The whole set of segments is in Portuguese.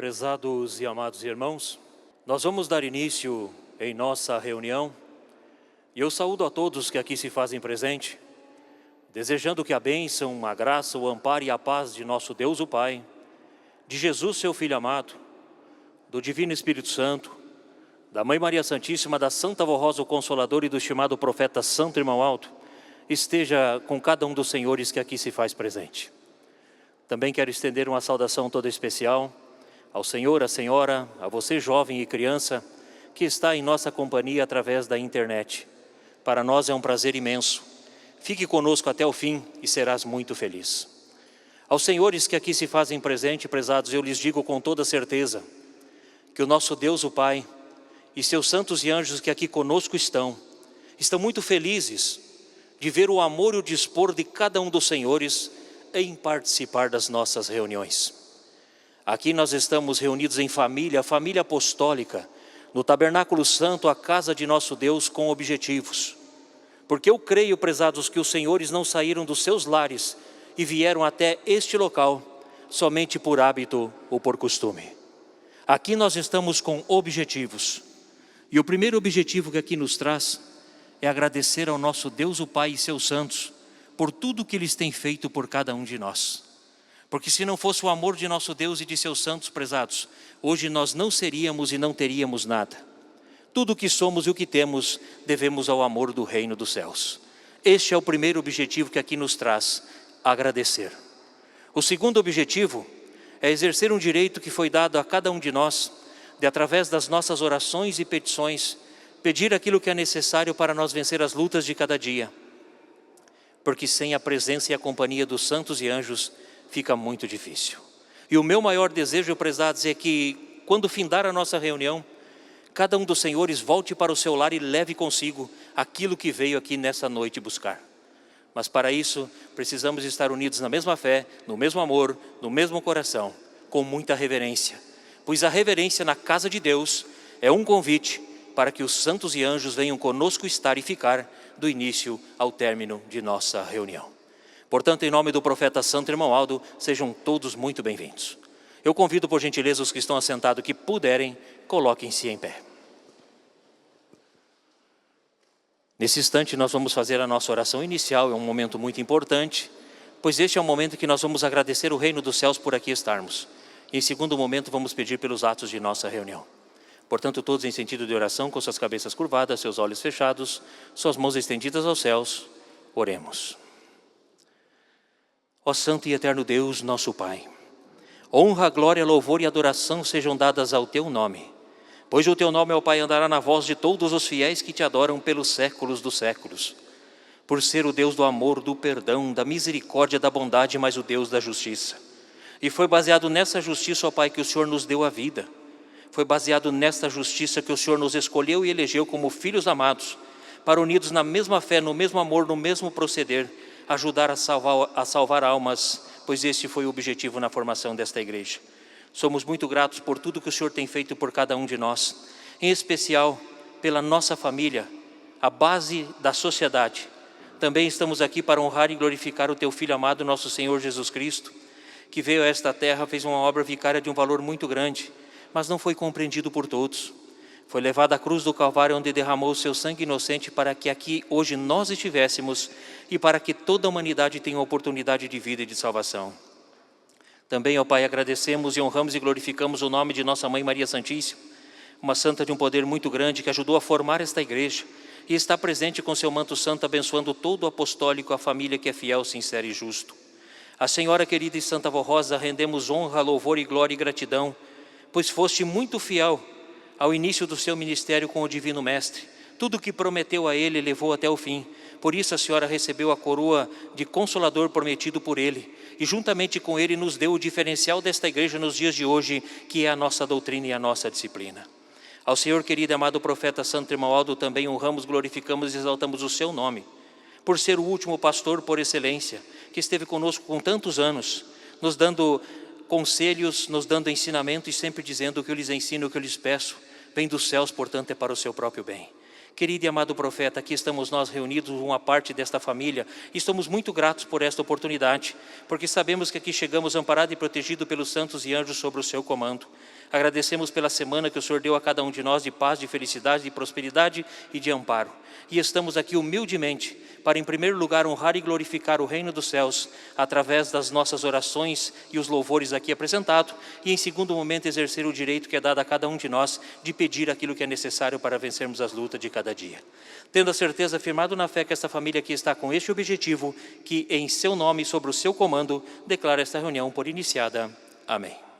Prezados e amados irmãos, nós vamos dar início em nossa reunião e eu saúdo a todos que aqui se fazem presente, desejando que a bênção, a graça, o amparo e a paz de nosso Deus o Pai, de Jesus seu Filho amado, do Divino Espírito Santo, da Mãe Maria Santíssima, da Santa Vó Rosa, o Consolador e do estimado profeta Santo Irmão Alto, esteja com cada um dos senhores que aqui se faz presente. Também quero estender uma saudação toda especial ao Senhor, à Senhora, a você jovem e criança que está em nossa companhia através da internet. Para nós é um prazer imenso. Fique conosco até o fim e serás muito feliz. Aos senhores que aqui se fazem presente, prezados, eu lhes digo com toda certeza que o nosso Deus, o Pai, e seus santos e anjos que aqui conosco estão muito felizes de ver o amor e o dispor de cada um dos senhores em participar das nossas reuniões. Aqui nós estamos reunidos em família, a família apostólica, no Tabernáculo Santo, a casa de nosso Deus, com objetivos. Porque eu creio, prezados, que os senhores não saíram dos seus lares e vieram até este local somente por hábito ou por costume. Aqui nós estamos com objetivos. E o primeiro objetivo que aqui nos traz é agradecer ao nosso Deus, o Pai e seus santos, por tudo que eles têm feito por cada um de nós. Porque se não fosse o amor de nosso Deus e de seus santos, prezados, hoje nós não seríamos e não teríamos nada. Tudo o que somos e o que temos, devemos ao amor do reino dos céus. Este é o primeiro objetivo que aqui nos traz, agradecer. O segundo objetivo é exercer um direito que foi dado a cada um de nós, de através das nossas orações e petições, pedir aquilo que é necessário para nós vencer as lutas de cada dia. Porque sem a presença e a companhia dos santos e anjos, fica muito difícil. E o meu maior desejo, prezados, é que quando findar a nossa reunião, cada um dos senhores volte para o seu lar e leve consigo aquilo que veio aqui nessa noite buscar. Mas para isso, precisamos estar unidos na mesma fé, no mesmo amor, no mesmo coração, com muita reverência. Pois a reverência na casa de Deus é um convite para que os santos e anjos venham conosco estar e ficar do início ao término de nossa reunião. Portanto, em nome do profeta Santo Irmão Aldo, sejam todos muito bem-vindos. Eu convido, por gentileza, os que estão assentados que puderem, coloquem-se em pé. Nesse instante, nós vamos fazer a nossa oração inicial, é um momento muito importante, pois este é o momento que nós vamos agradecer o reino dos céus por aqui estarmos. E em segundo momento, vamos pedir pelos atos de nossa reunião. Portanto, todos em sentido de oração, com suas cabeças curvadas, seus olhos fechados, suas mãos estendidas aos céus, oremos. Ó Santo e Eterno Deus, nosso Pai, honra, glória, louvor e adoração sejam dadas ao Teu nome, pois o Teu nome, ó Pai, andará na voz de todos os fiéis que Te adoram pelos séculos dos séculos, por ser o Deus do amor, do perdão, da misericórdia, da bondade, mas o Deus da justiça. E foi baseado nessa justiça, ó Pai, que o Senhor nos deu a vida. Foi baseado nesta justiça que o Senhor nos escolheu e elegeu como filhos amados, para unidos na mesma fé, no mesmo amor, no mesmo proceder, ajudar a salvar almas, pois esse foi o objetivo na formação desta igreja. Somos muito gratos por tudo que o Senhor tem feito por cada um de nós, em especial pela nossa família, a base da sociedade. Também estamos aqui para honrar e glorificar o Teu Filho amado, nosso Senhor Jesus Cristo, que veio a esta terra, fez uma obra vicária de um valor muito grande, mas não foi compreendido por todos. Foi levado à cruz do Calvário, onde derramou o seu sangue inocente para que aqui hoje nós estivéssemos e para que toda a humanidade tenha oportunidade de vida e de salvação. Também, ó Pai, agradecemos e honramos e glorificamos o nome de nossa Mãe Maria Santíssima, uma santa de um poder muito grande que ajudou a formar esta igreja e está presente com seu manto santo, abençoando todo o apostólico, a família que é fiel, sincero e justo. A Senhora querida e Santa Vó Rosa, rendemos honra, louvor e glória e gratidão, pois foste muito fiel ao início do seu ministério com o Divino Mestre. Tudo o que prometeu a ele levou até o fim. Por isso a Senhora recebeu a coroa de Consolador prometido por ele. E juntamente com ele nos deu o diferencial desta igreja nos dias de hoje, que é a nossa doutrina e a nossa disciplina. Ao Senhor querido e amado profeta Santo Irmão Aldo também honramos, glorificamos e exaltamos o seu nome, por ser o último pastor por excelência, que esteve conosco com tantos anos, nos dando conselhos, nos dando ensinamento e sempre dizendo: o que eu lhes ensino, o que eu lhes peço, vem dos céus, portanto é para o seu próprio bem. Querido e amado profeta, aqui estamos nós reunidos, uma parte desta família, e estamos muito gratos por esta oportunidade, porque sabemos que aqui chegamos amparados e protegidos pelos santos e anjos sobre o seu comando. Agradecemos pela semana que o Senhor deu a cada um de nós de paz, de felicidade, de prosperidade e de amparo. E estamos aqui humildemente para, em primeiro lugar, honrar e glorificar o reino dos céus através das nossas orações e os louvores aqui apresentados, e em segundo momento exercer o direito que é dado a cada um de nós de pedir aquilo que é necessário para vencermos as lutas de cada dia. Tendo a certeza, firmado na fé, que esta família aqui está com este objetivo, que em seu nome e sobre o seu comando, declara esta reunião por iniciada. Amém.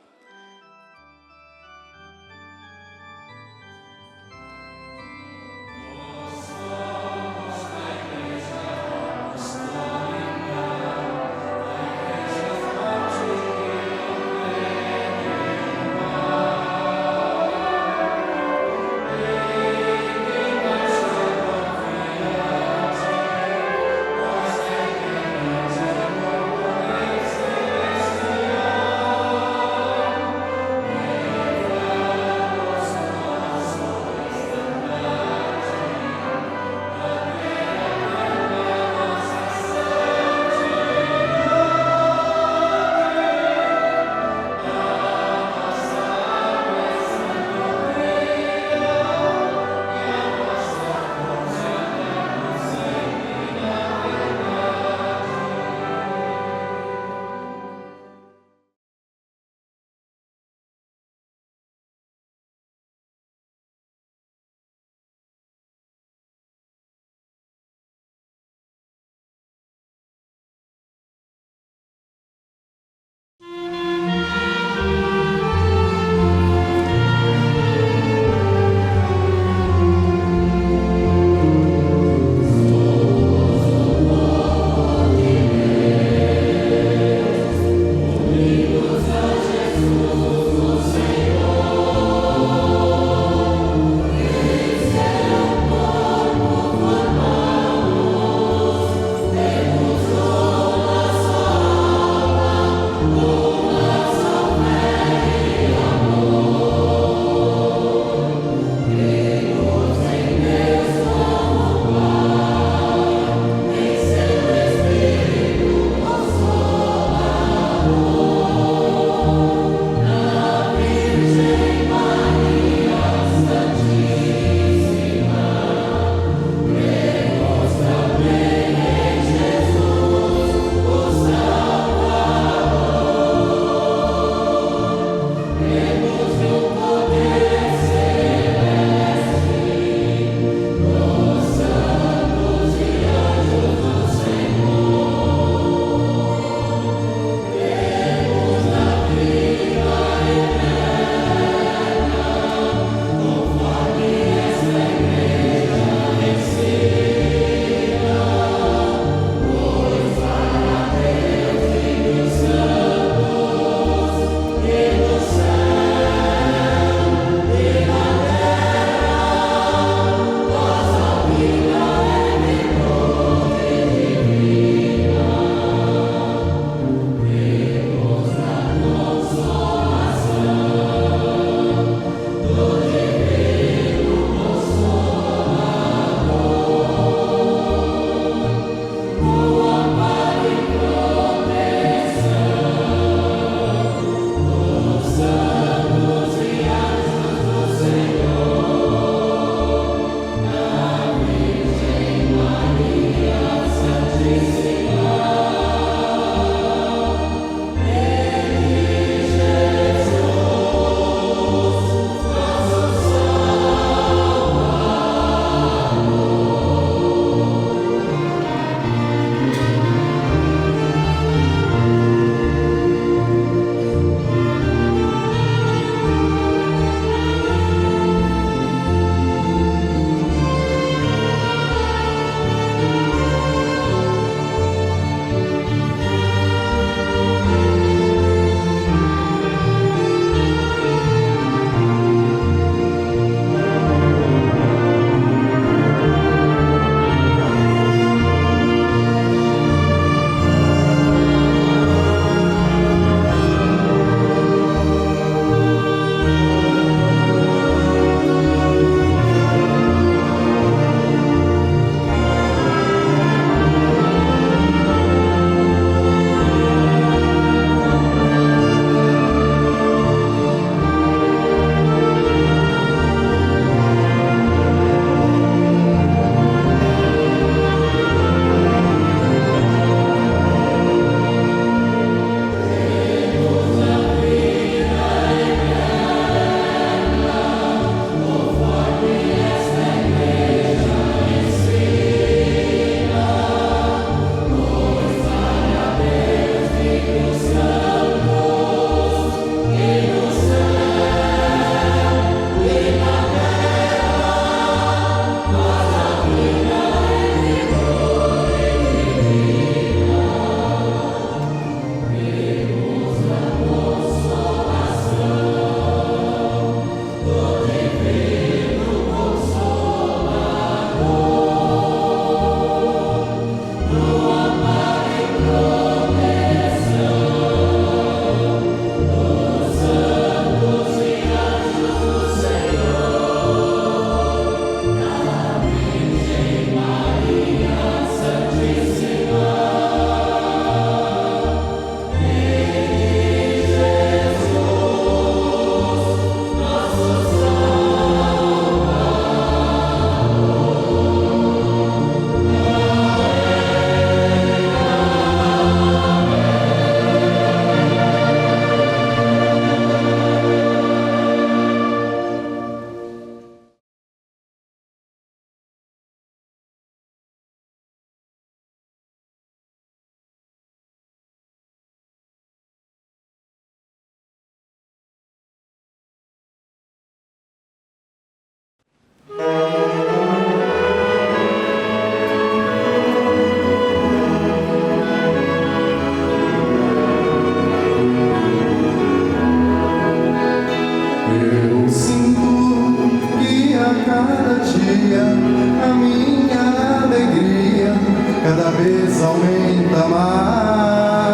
cada vez aumenta mais,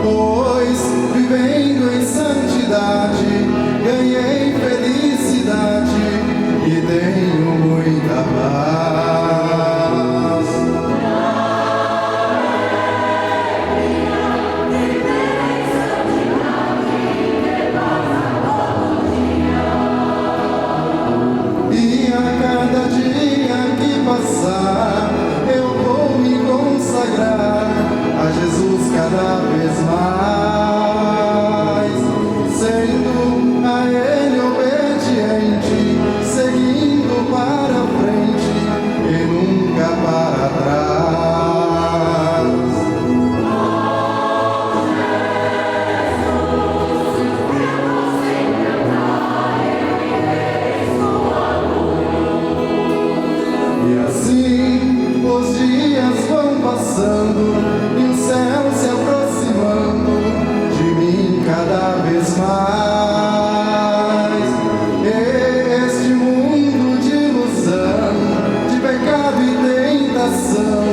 pois vivendo em santidade ganhei felicidade e tenho muita paz. E a cada dia que passar eu vou me consagrar a Jesus cada vez mais, sendo a Ele obediente, seguindo para frente e nunca para trás. E assim os dias vão passando e o céu se aproximando de mim cada vez mais. Este mundo de ilusão, de pecado e tentação,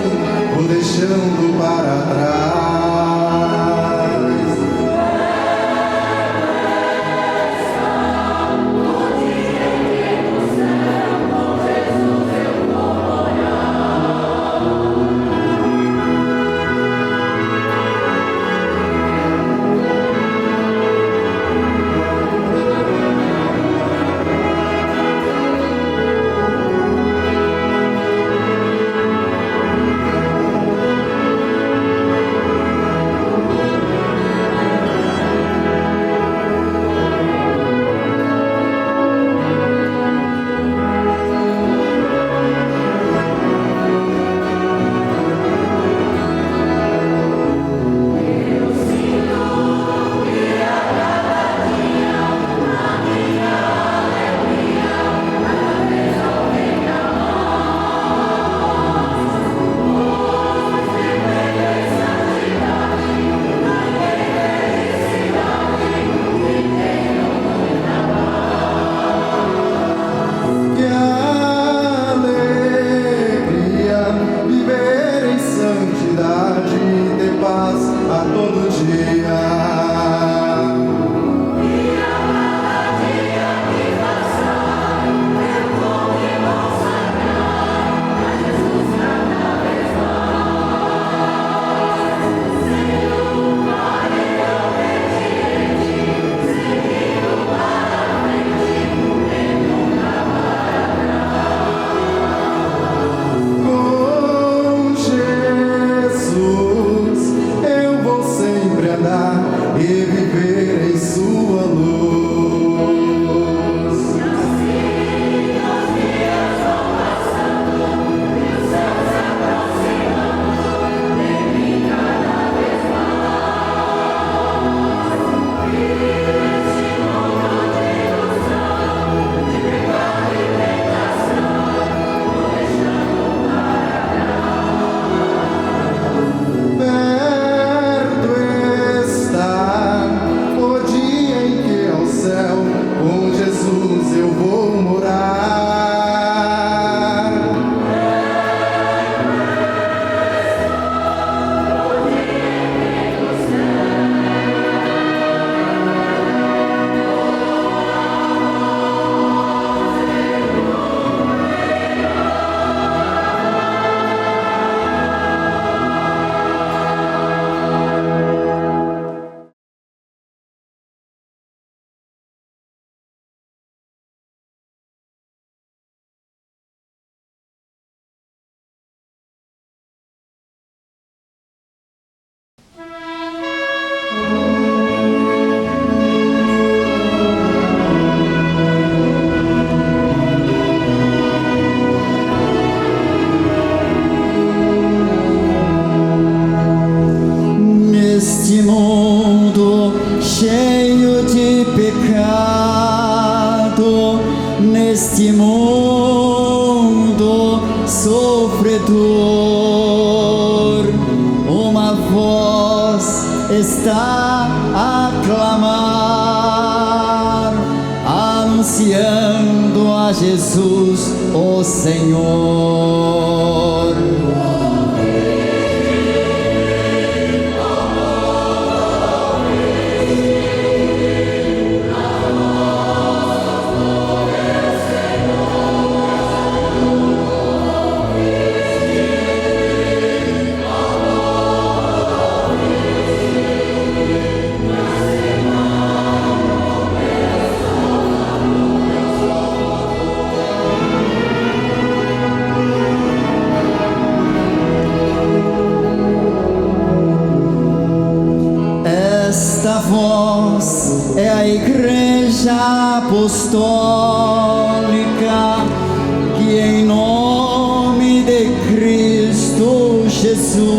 vou deixando para trás. Que alegria viver em santidade e ter paz a todo dia. Com Jesus eu vou sempre andar e viver em sua luz. Perto está o dia em que ao céu com Jesus eu vou morar. Neste mundo cheio de pecado, neste mundo sofredor, uma voz está a clamar, anunciando a Jesus, o Senhor. voz é a Igreja Apostólica que em nome de Cristo Jesus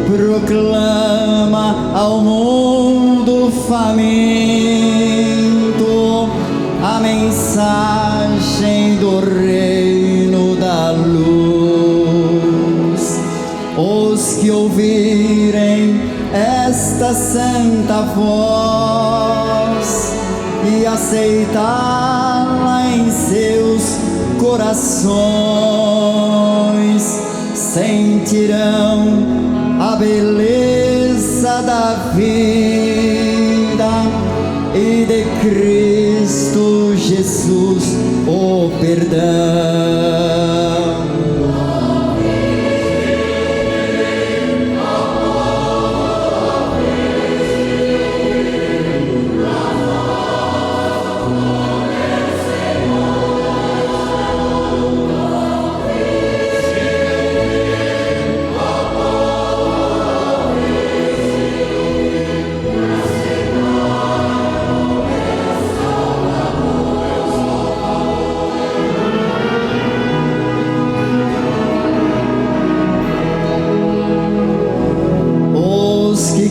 proclama ao mundo faminto a mensagem do reino da luz. Os que ouvirem esta santa voz e aceitá-la em seus corações sentirão a beleza da vida e de Cristo Jesus o perdão.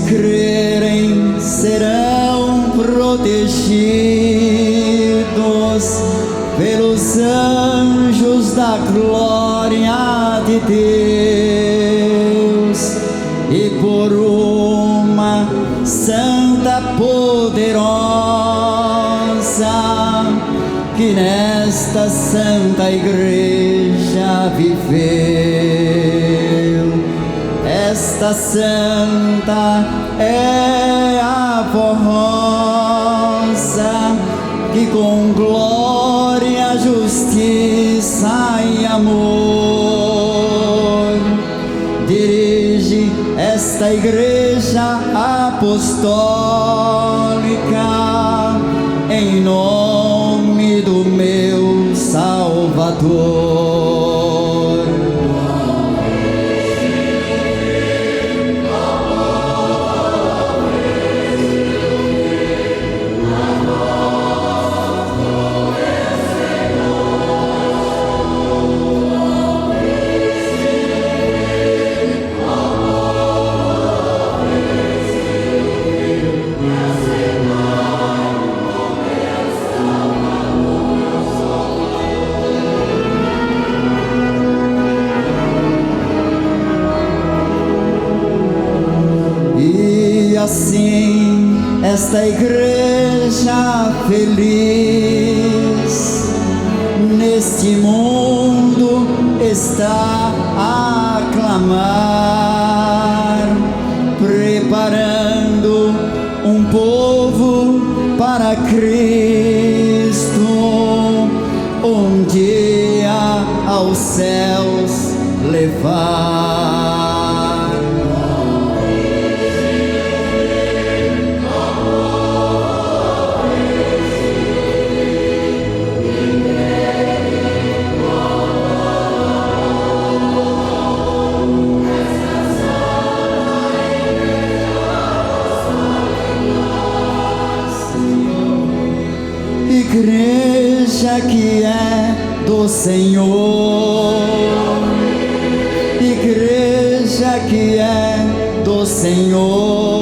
Crerem serão protegidos pelos anjos da glória de Deus e por uma santa poderosa que nesta santa igreja viveu. Esta santa é a formosa que com glória, justiça e amor dirige esta igreja apostólica em nome do meu Salvador. Assim, esta igreja feliz neste mundo está a clamar, preparando um povo para Cristo, um dia aos céus levar. Igreja que é do Senhor, igreja que é do Senhor.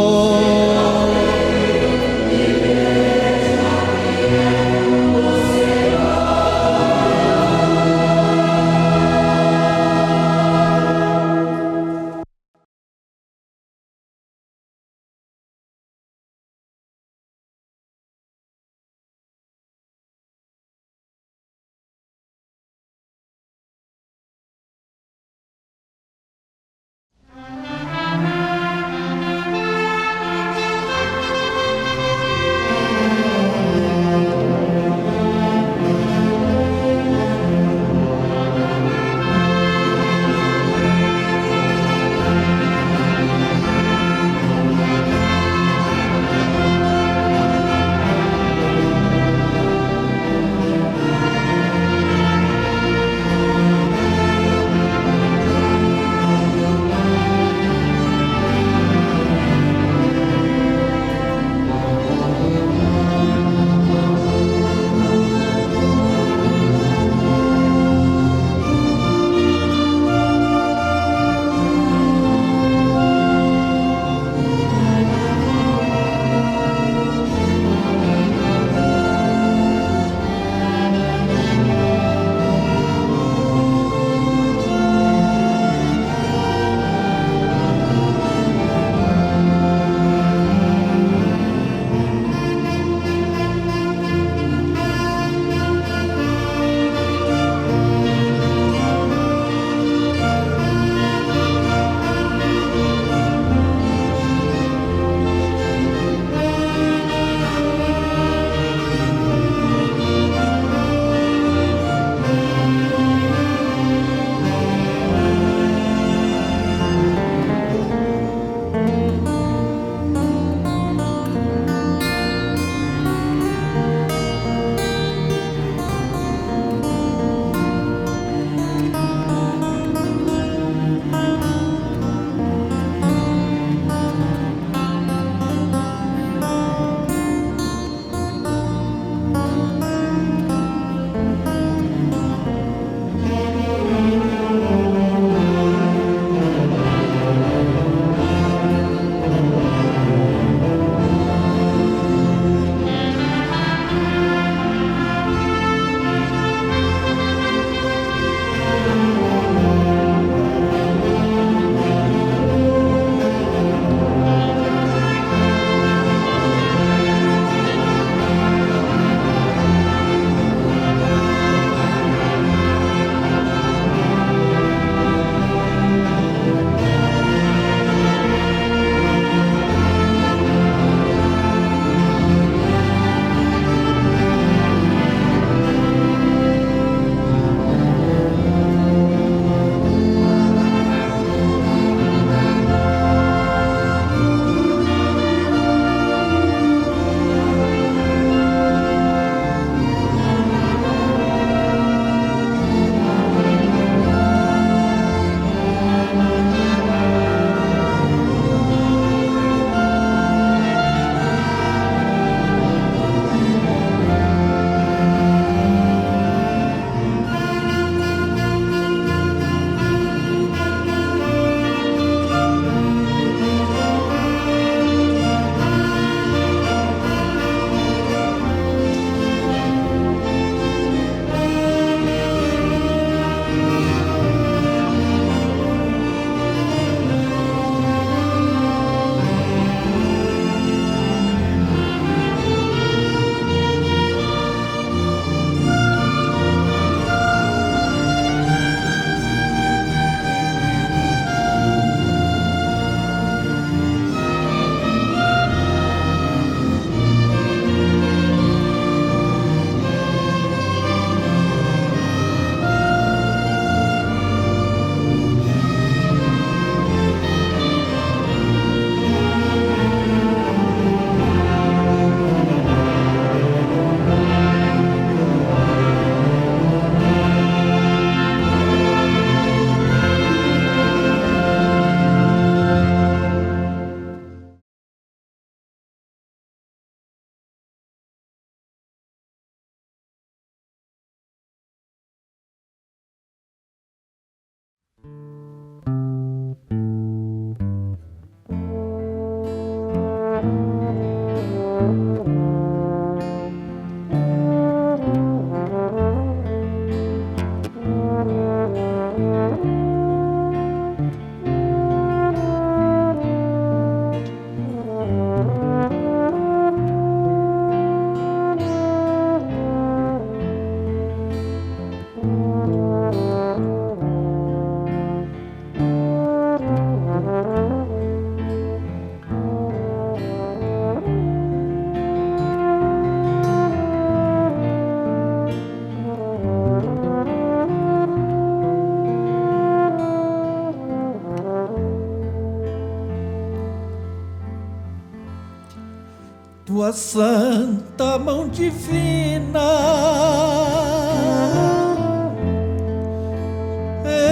tua santa mão divina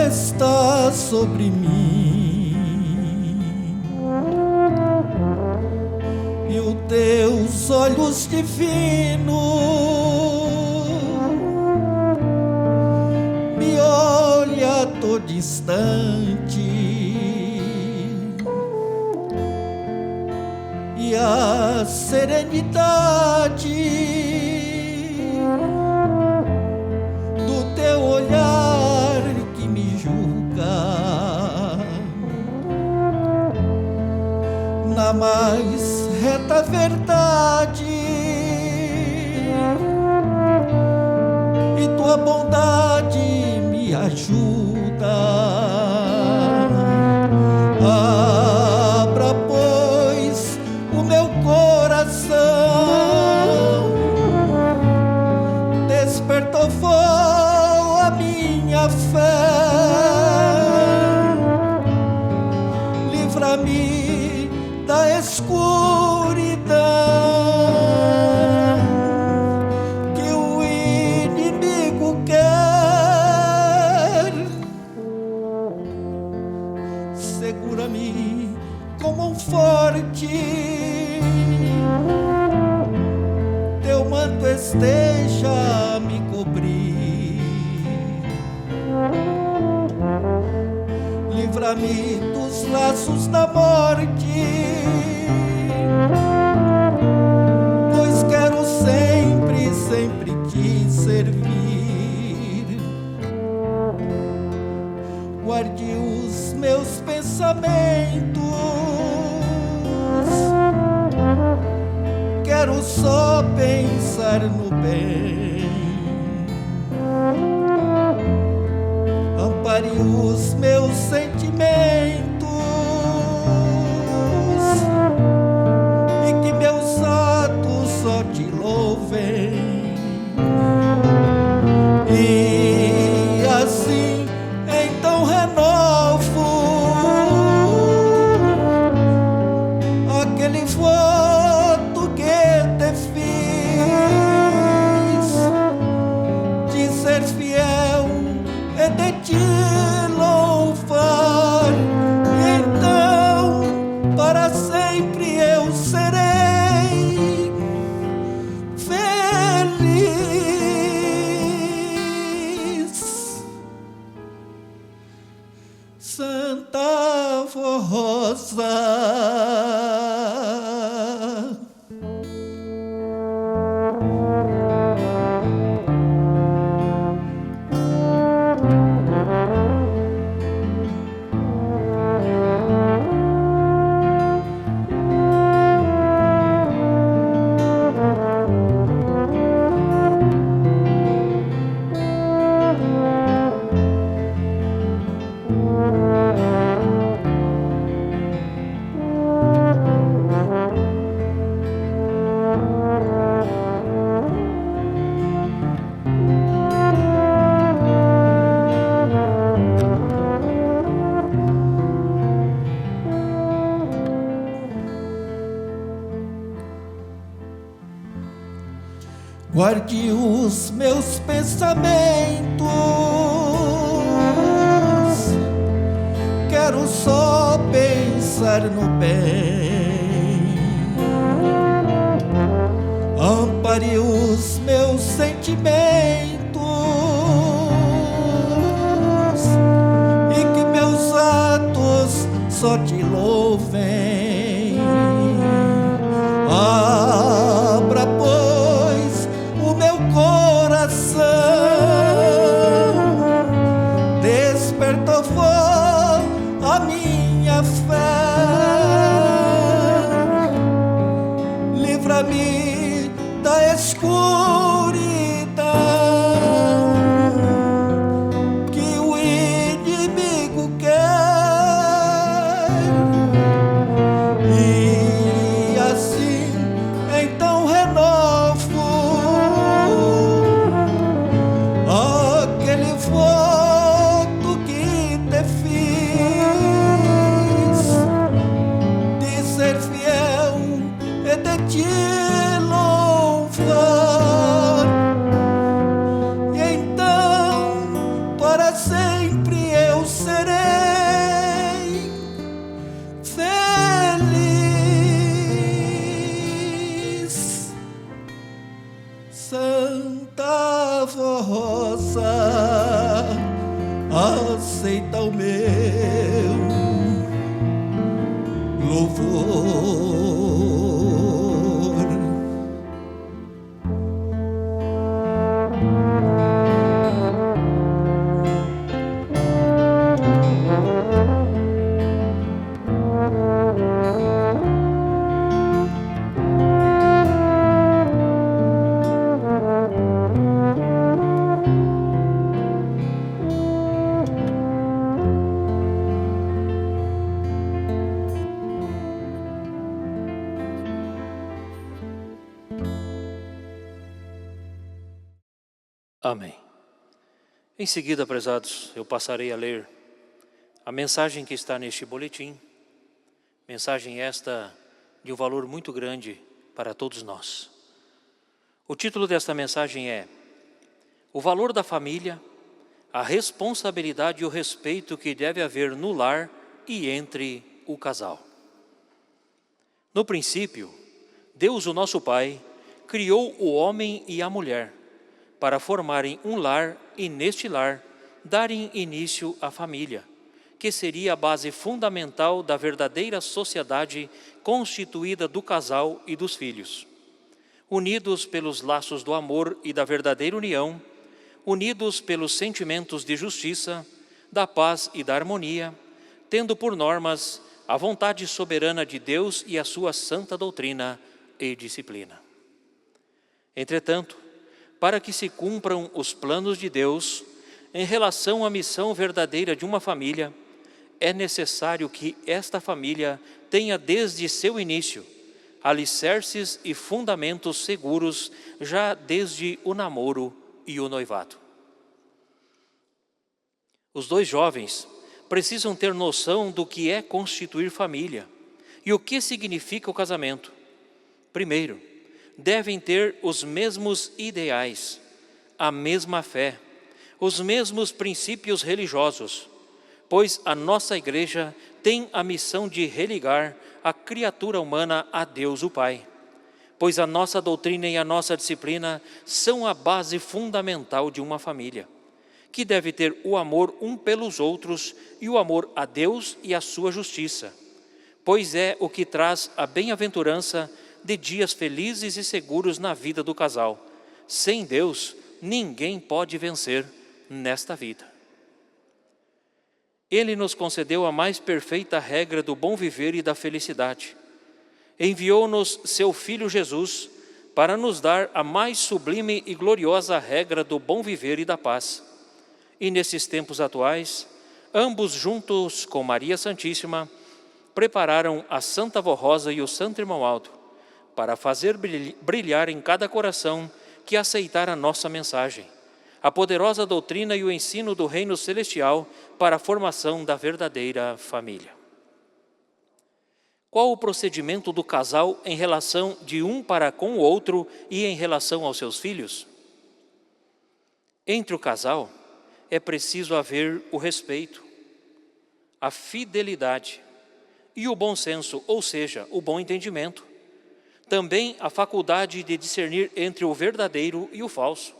está sobre mim, e os teus olhos divinos me olha a todo instante, e a serenidade do teu olhar que me julga na mais reta verdade, e tua bondade me ajuda. Abra, pois, o meu coração, despertou fogo a minha fé, livra-me da escuridão que o inimigo quer. Segura-me como um forte, teu manto esteja a me cobrir, livra-me dos laços da morte, pois quero sempre, sempre te servir. Guarde os meus pensamentos, quero só pensar no bem. Ampare os meus sentimentos e que meus atos só te louvem. E assim então renovo aquele voto que te fiz, de ser fiel e de te louvar. Então para sempre eu serei feliz. Santa Rosa, guarde os meus pensamentos, quero só pensar no bem. Ampare os meus sentimentos e que meus atos só te louvem. Abra, pois, o meu coração, despertou fogo a minha fé, aceita o meu louvor. Amém. Em seguida, prezados, eu passarei a ler a mensagem que está neste boletim, mensagem esta de um valor muito grande para todos nós. O título desta mensagem é O valor da família, a responsabilidade e o respeito que deve haver no lar e entre o casal. No princípio, Deus, o nosso Pai, criou o homem e a mulher para formarem um lar e, neste lar, darem início à família, que seria a base fundamental da verdadeira sociedade constituída do casal e dos filhos. Unidos pelos laços do amor e da verdadeira união, unidos pelos sentimentos de justiça, da paz e da harmonia, tendo por normas a vontade soberana de Deus e a sua santa doutrina e disciplina. Entretanto, para que se cumpram os planos de Deus em relação à missão verdadeira de uma família, é necessário que esta família tenha desde seu início alicerces e fundamentos seguros já desde o namoro e o noivado. Os dois jovens precisam ter noção do que é constituir família e o que significa o casamento. Primeiro, devem ter os mesmos ideais, a mesma fé, os mesmos princípios religiosos, pois a nossa igreja tem a missão de religar a criatura humana a Deus o Pai, pois a nossa doutrina e a nossa disciplina são a base fundamental de uma família, que deve ter o amor um pelos outros e o amor a Deus e a sua justiça, pois é o que traz a bem-aventurança de dias felizes e seguros na vida do casal. Sem Deus, ninguém pode vencer nesta vida. Ele nos concedeu a mais perfeita regra do bom viver e da felicidade. Enviou-nos seu Filho Jesus para nos dar a mais sublime e gloriosa regra do bom viver e da paz. E nesses tempos atuais, ambos juntos com Maria Santíssima, prepararam a Santa Vó Rosa e o Santo Irmão Aldo para fazer brilhar em cada coração que aceitar a nossa mensagem, a poderosa doutrina e o ensino do reino celestial para a formação da verdadeira família. Qual o procedimento do casal em relação de um para com o outro e em relação aos seus filhos? Entre o casal é preciso haver o respeito, a fidelidade e o bom senso, ou seja, o bom entendimento. Também a faculdade de discernir entre o verdadeiro e o falso.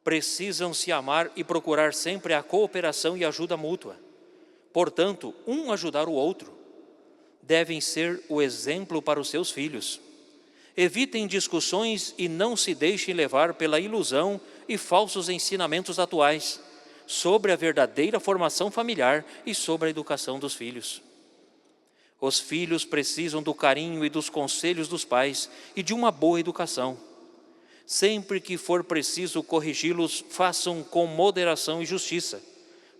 Precisam se amar e procurar sempre a cooperação e ajuda mútua. Portanto, um ajudar o outro. Devem ser o exemplo para os seus filhos. Evitem discussões e não se deixem levar pela ilusão e falsos ensinamentos atuais sobre a verdadeira formação familiar e sobre a educação dos filhos. Os filhos precisam do carinho e dos conselhos dos pais e de uma boa educação. Sempre que for preciso corrigi-los, façam com moderação e justiça.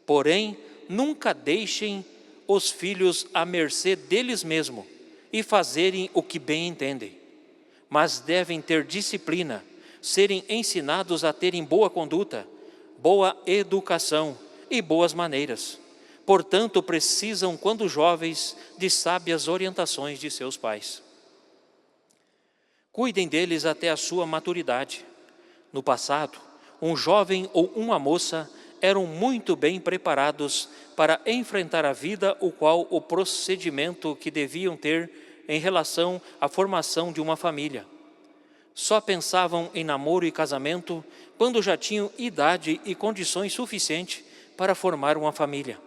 Porém, nunca deixem os filhos à mercê deles mesmos e fazerem o que bem entendem. Mas devem ter disciplina, serem ensinados a terem boa conduta, boa educação e boas maneiras. Portanto, precisam, quando jovens, de sábias orientações de seus pais. Cuidem deles até a sua maturidade. No passado, um jovem ou uma moça eram muito bem preparados para enfrentar a vida, o qual o procedimento que deviam ter em relação à formação de uma família. Só pensavam em namoro e casamento quando já tinham idade e condições suficientes para formar uma família.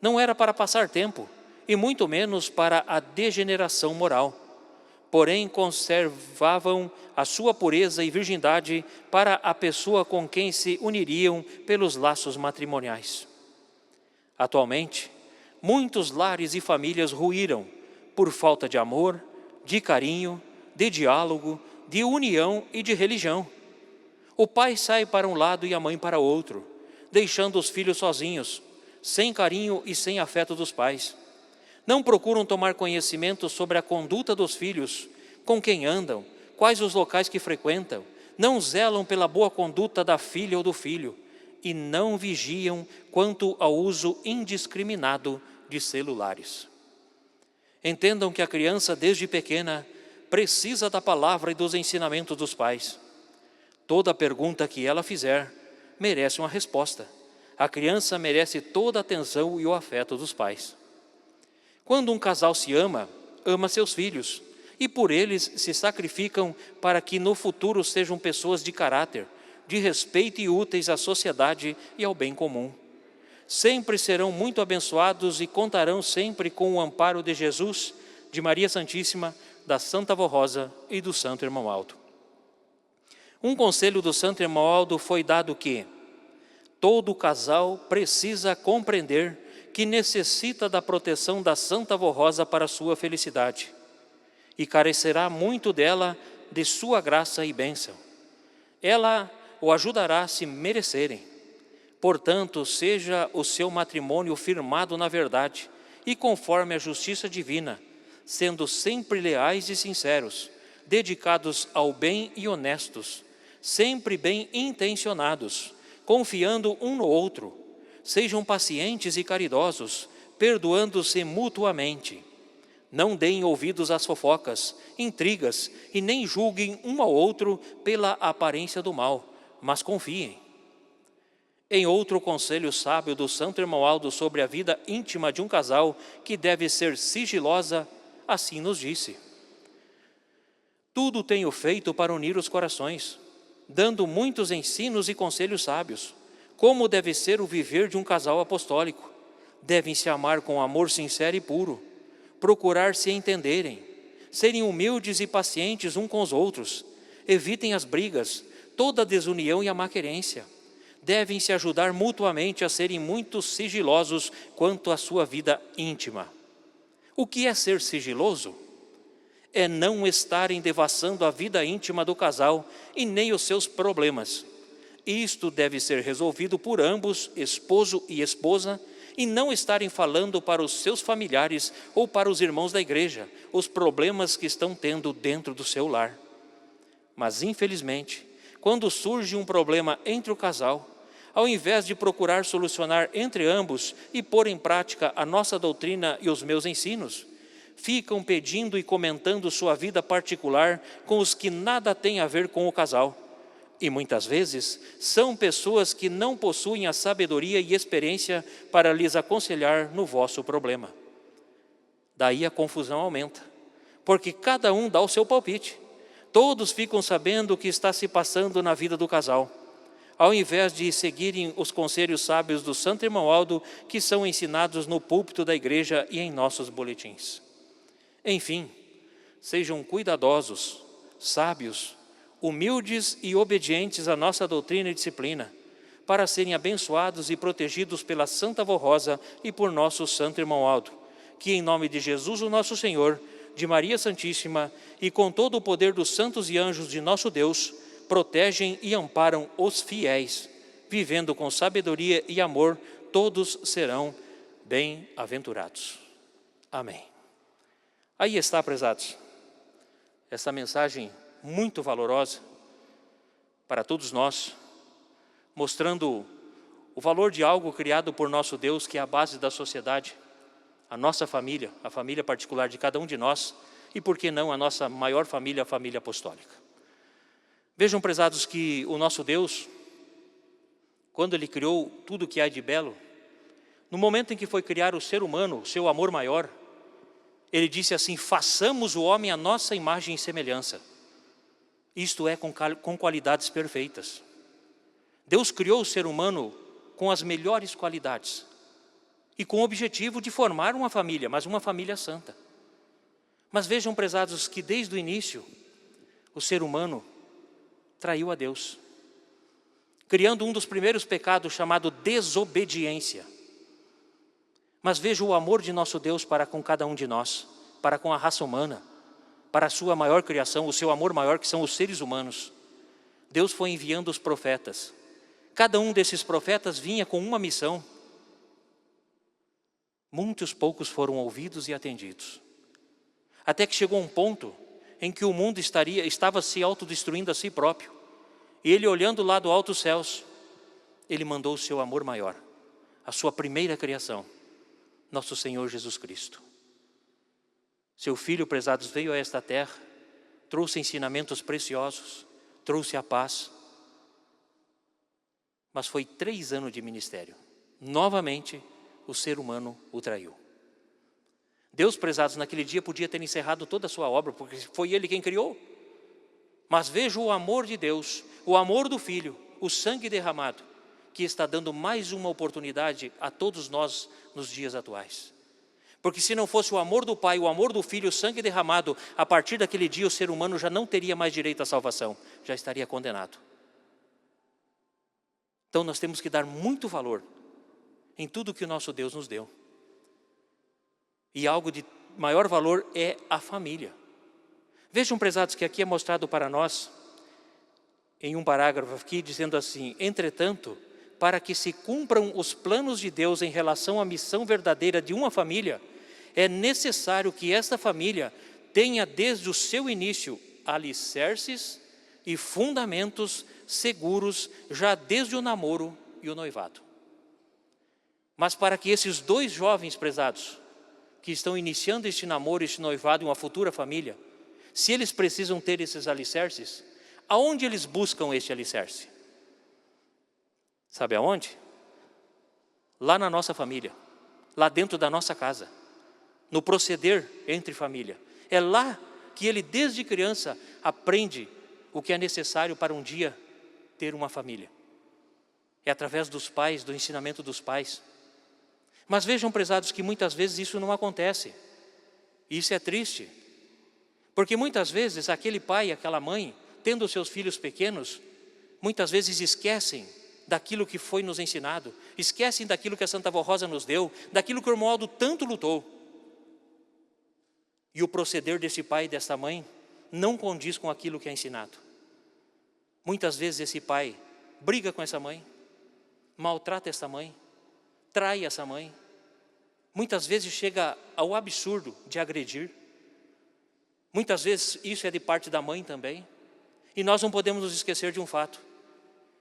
Não era para passar tempo, e muito menos para a degeneração moral. Porém, conservavam a sua pureza e virgindade para a pessoa com quem se uniriam pelos laços matrimoniais. Atualmente, muitos lares e famílias ruíram por falta de amor, de carinho, de diálogo, de união e de religião. O pai sai para um lado e a mãe para outro, deixando os filhos sozinhos, sem carinho e sem afeto dos pais. Não procuram tomar conhecimento sobre a conduta dos filhos, com quem andam, quais os locais que frequentam, não zelam pela boa conduta da filha ou do filho e não vigiam quanto ao uso indiscriminado de celulares. Entendam que a criança, desde pequena, precisa da palavra e dos ensinamentos dos pais. Toda pergunta que ela fizer merece uma resposta. A criança merece toda a atenção e o afeto dos pais. Quando um casal se ama, ama seus filhos e por eles se sacrificam para que no futuro sejam pessoas de caráter, de respeito e úteis à sociedade e ao bem comum. Sempre serão muito abençoados e contarão sempre com o amparo de Jesus, de Maria Santíssima, da Santa Avó Rosa e do Santo Irmão Aldo. Um conselho do Santo Irmão Aldo foi dado que todo casal precisa compreender que necessita da proteção da Santa Avó Rosa para sua felicidade e carecerá muito dela, de sua graça e bênção. Ela o ajudará se merecerem. Portanto, seja o seu matrimônio firmado na verdade e conforme a justiça divina, sendo sempre leais e sinceros, dedicados ao bem e honestos, sempre bem intencionados, confiando um no outro. Sejam pacientes e caridosos, perdoando-se mutuamente. Não deem ouvidos às fofocas, intrigas e nem julguem um ao outro pela aparência do mal, mas confiem. Em outro conselho sábio do Santo Irmão Aldo sobre a vida íntima de um casal que deve ser sigilosa, assim nos disse: tudo tenho feito para unir os corações, dando muitos ensinos e conselhos sábios. Como deve ser o viver de um casal apostólico? Devem se amar com amor sincero e puro, procurar se entenderem, serem humildes e pacientes uns com os outros, evitem as brigas, toda a desunião e a maquerência. Devem se ajudar mutuamente a serem muito sigilosos quanto à sua vida íntima. O que é ser sigiloso? É não estarem devassando a vida íntima do casal e nem os seus problemas. Isto deve ser resolvido por ambos, esposo e esposa, e não estarem falando para os seus familiares ou para os irmãos da igreja os problemas que estão tendo dentro do seu lar. Mas, infelizmente, quando surge um problema entre o casal, ao invés de procurar solucionar entre ambos e pôr em prática a nossa doutrina e os meus ensinos, ficam pedindo e comentando sua vida particular com os que nada têm a ver com o casal. E muitas vezes são pessoas que não possuem a sabedoria e experiência para lhes aconselhar no vosso problema. Daí a confusão aumenta, porque cada um dá o seu palpite. Todos ficam sabendo o que está se passando na vida do casal, ao invés de seguirem os conselhos sábios do Santo Irmão Aldo, que são ensinados no púlpito da igreja e em nossos boletins. Enfim, sejam cuidadosos, sábios, humildes e obedientes à nossa doutrina e disciplina, para serem abençoados e protegidos pela Santa Avó Rosa e por nosso Santo Irmão Aldo, que em nome de Jesus o nosso Senhor, de Maria Santíssima e com todo o poder dos santos e anjos de nosso Deus, protegem e amparam os fiéis, vivendo com sabedoria e amor, todos serão bem-aventurados. Amém. Aí está, prezados, essa mensagem muito valorosa para todos nós, mostrando o valor de algo criado por nosso Deus, que é a base da sociedade, a nossa família, a família particular de cada um de nós, e por que não a nossa maior família, a família apostólica. Vejam, prezados, que o nosso Deus, quando Ele criou tudo o que há de belo, no momento em que foi criar o ser humano, o seu amor maior, Ele disse assim: façamos o homem à nossa imagem e semelhança. Isto é, com qualidades perfeitas. Deus criou o ser humano com as melhores qualidades e com o objetivo de formar uma família, mas uma família santa. Mas vejam, prezados, que desde o início o ser humano traiu a Deus, criando um dos primeiros pecados chamado desobediência. Mas veja o amor de nosso Deus para com cada um de nós, para com a raça humana, para a sua maior criação, o seu amor maior, que são os seres humanos. Deus foi enviando os profetas. Cada um desses profetas vinha com uma missão. Muitos poucos foram ouvidos e atendidos. Até que chegou um ponto em que o mundo estava se autodestruindo a si próprio. E ele, olhando lá do alto dos céus, ele mandou o seu amor maior, a sua primeira criação, nosso Senhor Jesus Cristo. Seu Filho, prezados, veio a esta terra, trouxe ensinamentos preciosos, trouxe a paz. Mas foi 3 anos de ministério. Novamente, o ser humano o traiu. Deus, prezados, naquele dia podia ter encerrado toda a sua obra, porque foi Ele quem criou. Mas veja o amor de Deus, o amor do Filho, o sangue derramado, que está dando mais uma oportunidade a todos nós nos dias atuais. Porque se não fosse o amor do Pai, o amor do Filho, o sangue derramado, a partir daquele dia o ser humano já não teria mais direito à salvação, já estaria condenado. Então nós temos que dar muito valor em tudo que o nosso Deus nos deu. E algo de maior valor é a família. Vejam, prezados, que aqui é mostrado para nós, em um parágrafo aqui, dizendo assim: entretanto, para que se cumpram os planos de Deus em relação à missão verdadeira de uma família, é necessário que esta família tenha desde o seu início alicerces e fundamentos seguros, já desde o namoro e o noivado. Mas para que esses 2 jovens, prezados, que estão iniciando este namoro, este noivado e uma futura família, se eles precisam ter esses alicerces, aonde eles buscam este alicerce? Sabe aonde? Lá na nossa família, lá dentro da nossa casa, no proceder entre família. É lá que ele desde criança aprende o que é necessário para um dia ter uma família. É através dos pais, do ensinamento dos pais. Mas vejam, prezados, que muitas vezes isso não acontece. Isso é triste. Porque muitas vezes aquele pai e aquela mãe, tendo seus filhos pequenos, muitas vezes esquecem daquilo que foi nos ensinado, esquecem daquilo que a Santa Vó Rosa nos deu, daquilo que o irmão Aldo tanto lutou. E o proceder desse pai e dessa mãe não condiz com aquilo que é ensinado. Muitas vezes esse pai briga com essa mãe, maltrata essa mãe, trai essa mãe. Muitas vezes chega ao absurdo de agredir. Muitas vezes isso é de parte da mãe também. E nós não podemos nos esquecer de um fato,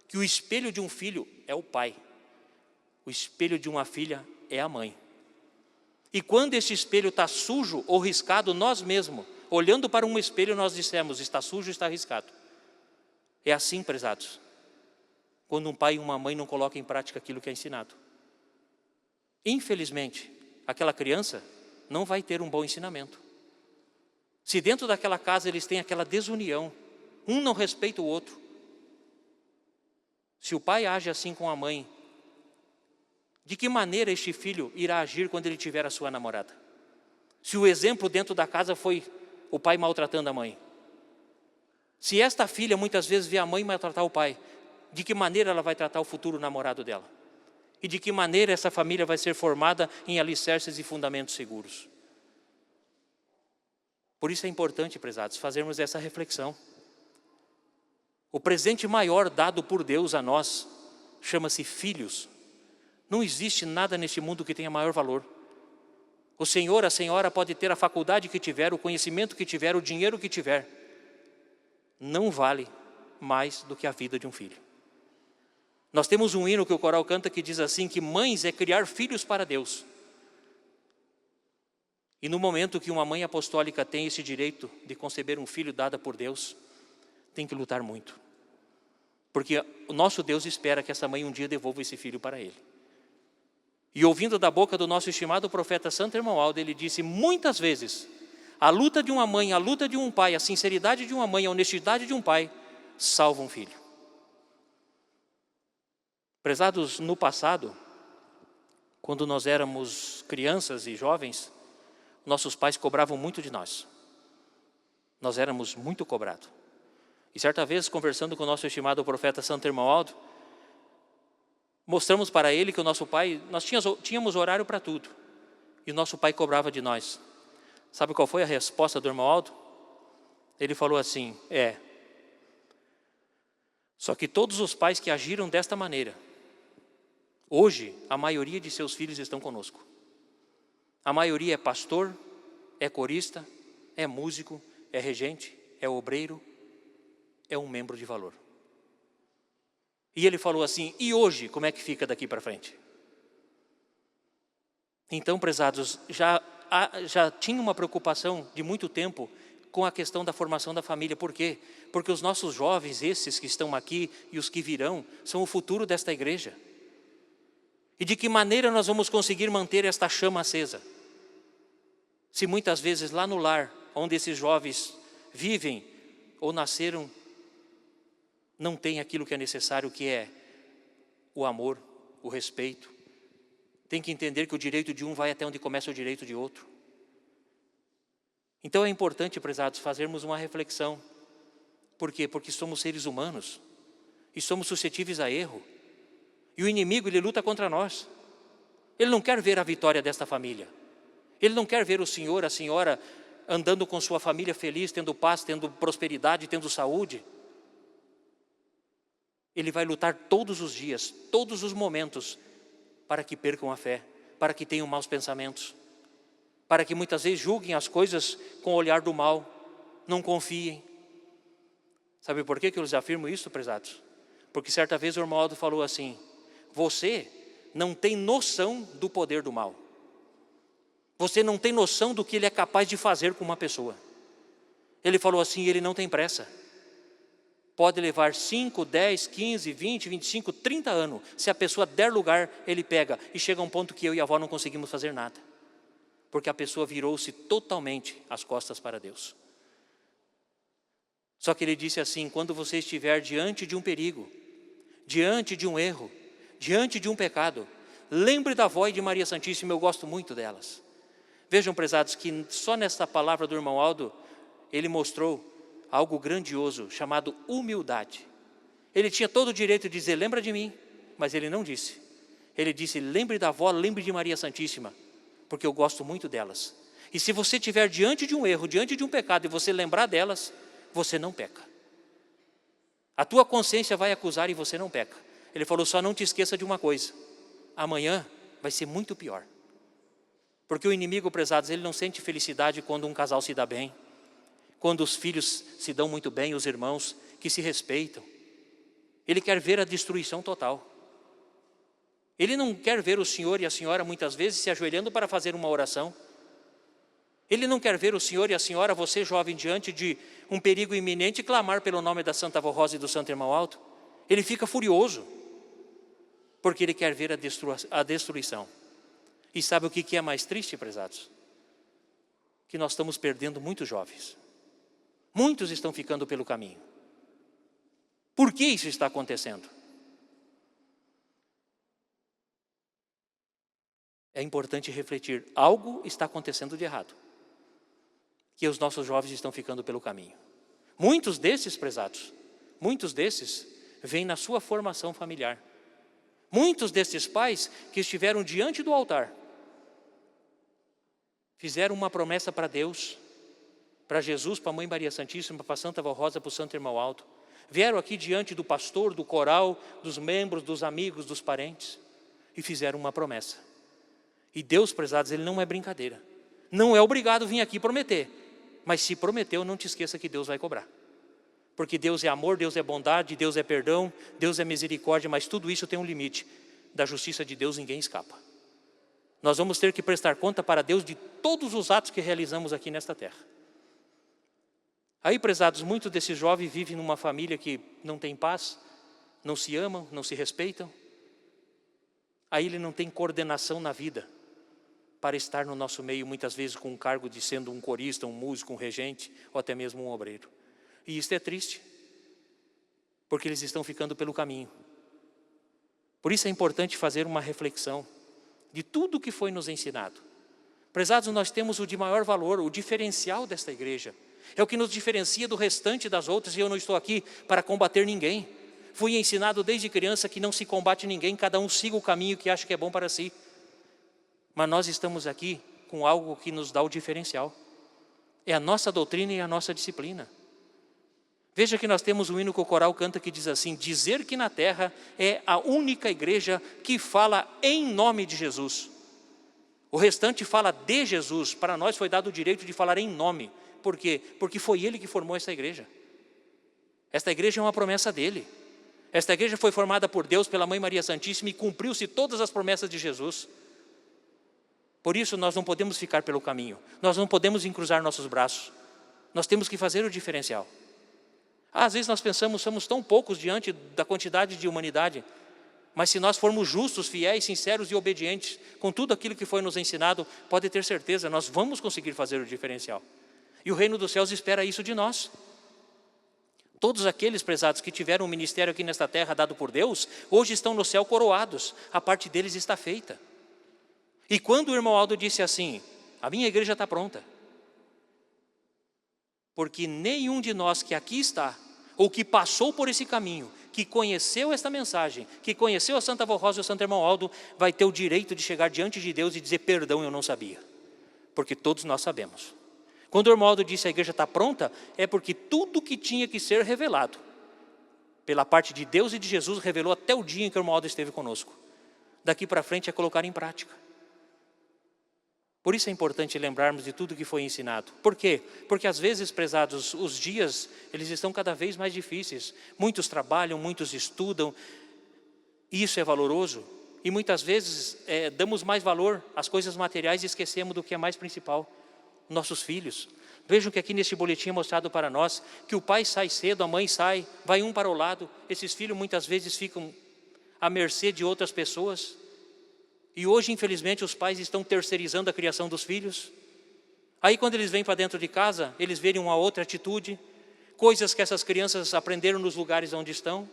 que o espelho de um filho é o pai, o espelho de uma filha é a mãe. E quando esse espelho está sujo ou riscado, nós mesmos, olhando para um espelho, nós dissemos: está sujo, está riscado. É assim, prezados, quando um pai e uma mãe não colocam em prática aquilo que é ensinado. Infelizmente, aquela criança não vai ter um bom ensinamento. Se dentro daquela casa eles têm aquela desunião, um não respeita o outro. Se o pai age assim com a mãe, de que maneira este filho irá agir quando ele tiver a sua namorada? Se o exemplo dentro da casa foi o pai maltratando a mãe. Se esta filha muitas vezes vê a mãe maltratar o pai, de que maneira ela vai tratar o futuro namorado dela? E de que maneira essa família vai ser formada em alicerces e fundamentos seguros? Por isso é importante, prezados, fazermos essa reflexão. O presente maior dado por Deus a nós chama-se filhos. Não existe nada neste mundo que tenha maior valor. O senhor, a senhora pode ter a faculdade que tiver, o conhecimento que tiver, o dinheiro que tiver. Não vale mais do que a vida de um filho. Nós temos um hino que o coral canta que diz assim, que mães é criar filhos para Deus. E no momento que uma mãe apostólica tem esse direito de conceber um filho dado por Deus, tem que lutar muito. Porque o nosso Deus espera que essa mãe um dia devolva esse filho para Ele. E ouvindo da boca do nosso estimado profeta Santo Irmão Aldo, ele disse muitas vezes: a luta de uma mãe, a luta de um pai, a sinceridade de uma mãe, a honestidade de um pai, salva um filho. Prezados, no passado, quando nós éramos crianças e jovens, nossos pais cobravam muito de nós. Nós éramos muito cobrados. E certa vez, conversando com o nosso estimado profeta Santo Irmão Aldo, mostramos para ele que o nosso pai, nós tínhamos horário para tudo. E o nosso pai cobrava de nós. Sabe qual foi a resposta do irmão Aldo? Ele falou assim, só que todos os pais que agiram desta maneira, hoje a maioria de seus filhos estão conosco. A maioria é pastor, é corista, é músico, é regente, é obreiro, é um membro de valor. E ele falou assim, e hoje como é que fica daqui para frente? Então, prezados, já tinha uma preocupação de muito tempo com a questão da formação da família. Por quê? Porque os nossos jovens, esses que estão aqui e os que virão, são o futuro desta igreja. E de que maneira nós vamos conseguir manter esta chama acesa? Se muitas vezes lá no lar, onde esses jovens vivem ou nasceram, não tem aquilo que é necessário, que é o amor, o respeito. Tem que entender que o direito de um vai até onde começa o direito de outro. Então é importante, prezados, fazermos uma reflexão. Por quê? Porque somos seres humanos e somos suscetíveis a erro. E o inimigo, ele luta contra nós. Ele não quer ver a vitória desta família. Ele não quer ver o senhor, a senhora andando com sua família feliz, tendo paz, tendo prosperidade, tendo saúde. Ele vai lutar todos os dias, todos os momentos, para que percam a fé, para que tenham maus pensamentos, para que muitas vezes julguem as coisas com o olhar do mal, não confiem. Sabe por que eu lhes afirmo isso, prezados? Porque certa vez o irmão Aldo falou assim, você não tem noção do poder do mal. Você não tem noção do que ele é capaz de fazer com uma pessoa. Ele falou assim, ele não tem pressa. Pode levar 5, 10, 15, 20, 25, 30 anos. Se a pessoa der lugar, ele pega. E chega a um ponto que eu e a avó não conseguimos fazer nada. Porque a pessoa virou-se totalmente as costas para Deus. Só que ele disse assim, quando você estiver diante de um perigo, diante de um erro, diante de um pecado, lembre da avó e de Maria Santíssima, eu gosto muito delas. Vejam, prezados, que só nesta palavra do irmão Aldo, ele mostrou algo grandioso, chamado humildade. Ele tinha todo o direito de dizer, lembra de mim, mas ele não disse. Ele disse, lembre da avó, lembre de Maria Santíssima, porque eu gosto muito delas. E se você estiver diante de um erro, diante de um pecado, e você lembrar delas, você não peca. A tua consciência vai acusar e você não peca. Ele falou, só não te esqueça de uma coisa, amanhã vai ser muito pior. Porque o inimigo, prezados, ele não sente felicidade quando um casal se dá bem, quando os filhos se dão muito bem, os irmãos que se respeitam. Ele quer ver a destruição total. Ele não quer ver o senhor e a senhora muitas vezes se ajoelhando para fazer uma oração. Ele não quer ver o senhor e a senhora, você jovem, diante de um perigo iminente, clamar pelo nome da Santa Avó Rosa e do Santo Irmão Aldo. Ele fica furioso, porque ele quer ver a destruição. E sabe o que é mais triste, prezados? Que nós estamos perdendo muitos jovens. Muitos estão ficando pelo caminho. Por que isso está acontecendo? É importante refletir, algo está acontecendo de errado, que os nossos jovens estão ficando pelo caminho. Muitos desses, prezados, muitos desses vêm na sua formação familiar. Muitos desses pais que estiveram diante do altar, fizeram uma promessa para Deus, para Jesus, para a Mãe Maria Santíssima, para a Santa Avó Rosa, para o Santo Irmão Aldo. Vieram aqui diante do pastor, do coral, dos membros, dos amigos, dos parentes, e fizeram uma promessa. E Deus, prezados, ele não é brincadeira. Não é obrigado a vir aqui prometer. Mas se prometeu, não te esqueça que Deus vai cobrar. Porque Deus é amor, Deus é bondade, Deus é perdão, Deus é misericórdia, mas tudo isso tem um limite. Da justiça de Deus ninguém escapa. Nós vamos ter que prestar conta para Deus de todos os atos que realizamos aqui nesta terra. Aí, prezados, muitos desses jovens vivem numa família que não tem paz, não se amam, não se respeitam. Aí ele não tem coordenação na vida para estar no nosso meio, muitas vezes com um cargo de sendo um corista, um músico, um regente, ou até mesmo um obreiro. E isso é triste, porque eles estão ficando pelo caminho. Por isso é importante fazer uma reflexão de tudo que foi nos ensinado. Prezados, nós temos o de maior valor, o diferencial desta igreja. É o que nos diferencia do restante das outras, e eu não estou aqui para combater ninguém. Fui ensinado desde criança que não se combate ninguém, cada um siga o caminho que acha que é bom para si. Mas nós estamos aqui com algo que nos dá o diferencial. É a nossa doutrina e a nossa disciplina. Veja que nós temos um hino que o coral canta que diz assim: dizer que na terra é a única igreja que fala em nome de Jesus. O restante fala de Jesus. Para nós foi dado o direito de falar em nome. Por quê? Porque foi Ele que formou esta igreja. Esta igreja é uma promessa dEle. Esta igreja foi formada por Deus, pela Mãe Maria Santíssima, e cumpriu-se todas as promessas de Jesus. Por isso nós não podemos ficar pelo caminho. Nós não podemos encruzar nossos braços. Nós temos que fazer o diferencial. Às vezes nós pensamos, somos tão poucos diante da quantidade de humanidade. Mas se nós formos justos, fiéis, sinceros e obedientes com tudo aquilo que foi nos ensinado, pode ter certeza, nós vamos conseguir fazer o diferencial. E o reino dos céus espera isso de nós. Todos aqueles, prezados, que tiveram um ministério aqui nesta terra dado por Deus, hoje estão no céu coroados. A parte deles está feita. E quando o irmão Aldo disse assim: a minha igreja está pronta. Porque nenhum de nós que aqui está, ou que passou por esse caminho, que conheceu esta mensagem, que conheceu a Santa Avó Rosa e o Santo Irmão Aldo, vai ter o direito de chegar diante de Deus e dizer: perdão, eu não sabia. Porque todos nós sabemos. Quando o irmão Aldo disse a igreja está pronta, é porque tudo que tinha que ser revelado, pela parte de Deus e de Jesus, revelou até o dia em que o irmão Aldo esteve conosco. Daqui para frente é colocar em prática. Por isso é importante lembrarmos de tudo que foi ensinado. Por quê? Porque às vezes, prezados, os dias, eles estão cada vez mais difíceis. Muitos trabalham, muitos estudam, e isso é valoroso. E muitas vezes damos mais valor às coisas materiais e esquecemos do que é mais principal. Nossos filhos. Vejam que aqui neste boletim é mostrado para nós que o pai sai cedo, a mãe sai, vai um para o lado. Esses filhos muitas vezes ficam à mercê de outras pessoas. E hoje, infelizmente, os pais estão terceirizando a criação dos filhos. Aí quando eles vêm para dentro de casa, eles veem uma outra atitude, coisas que essas crianças aprenderam nos lugares onde estão.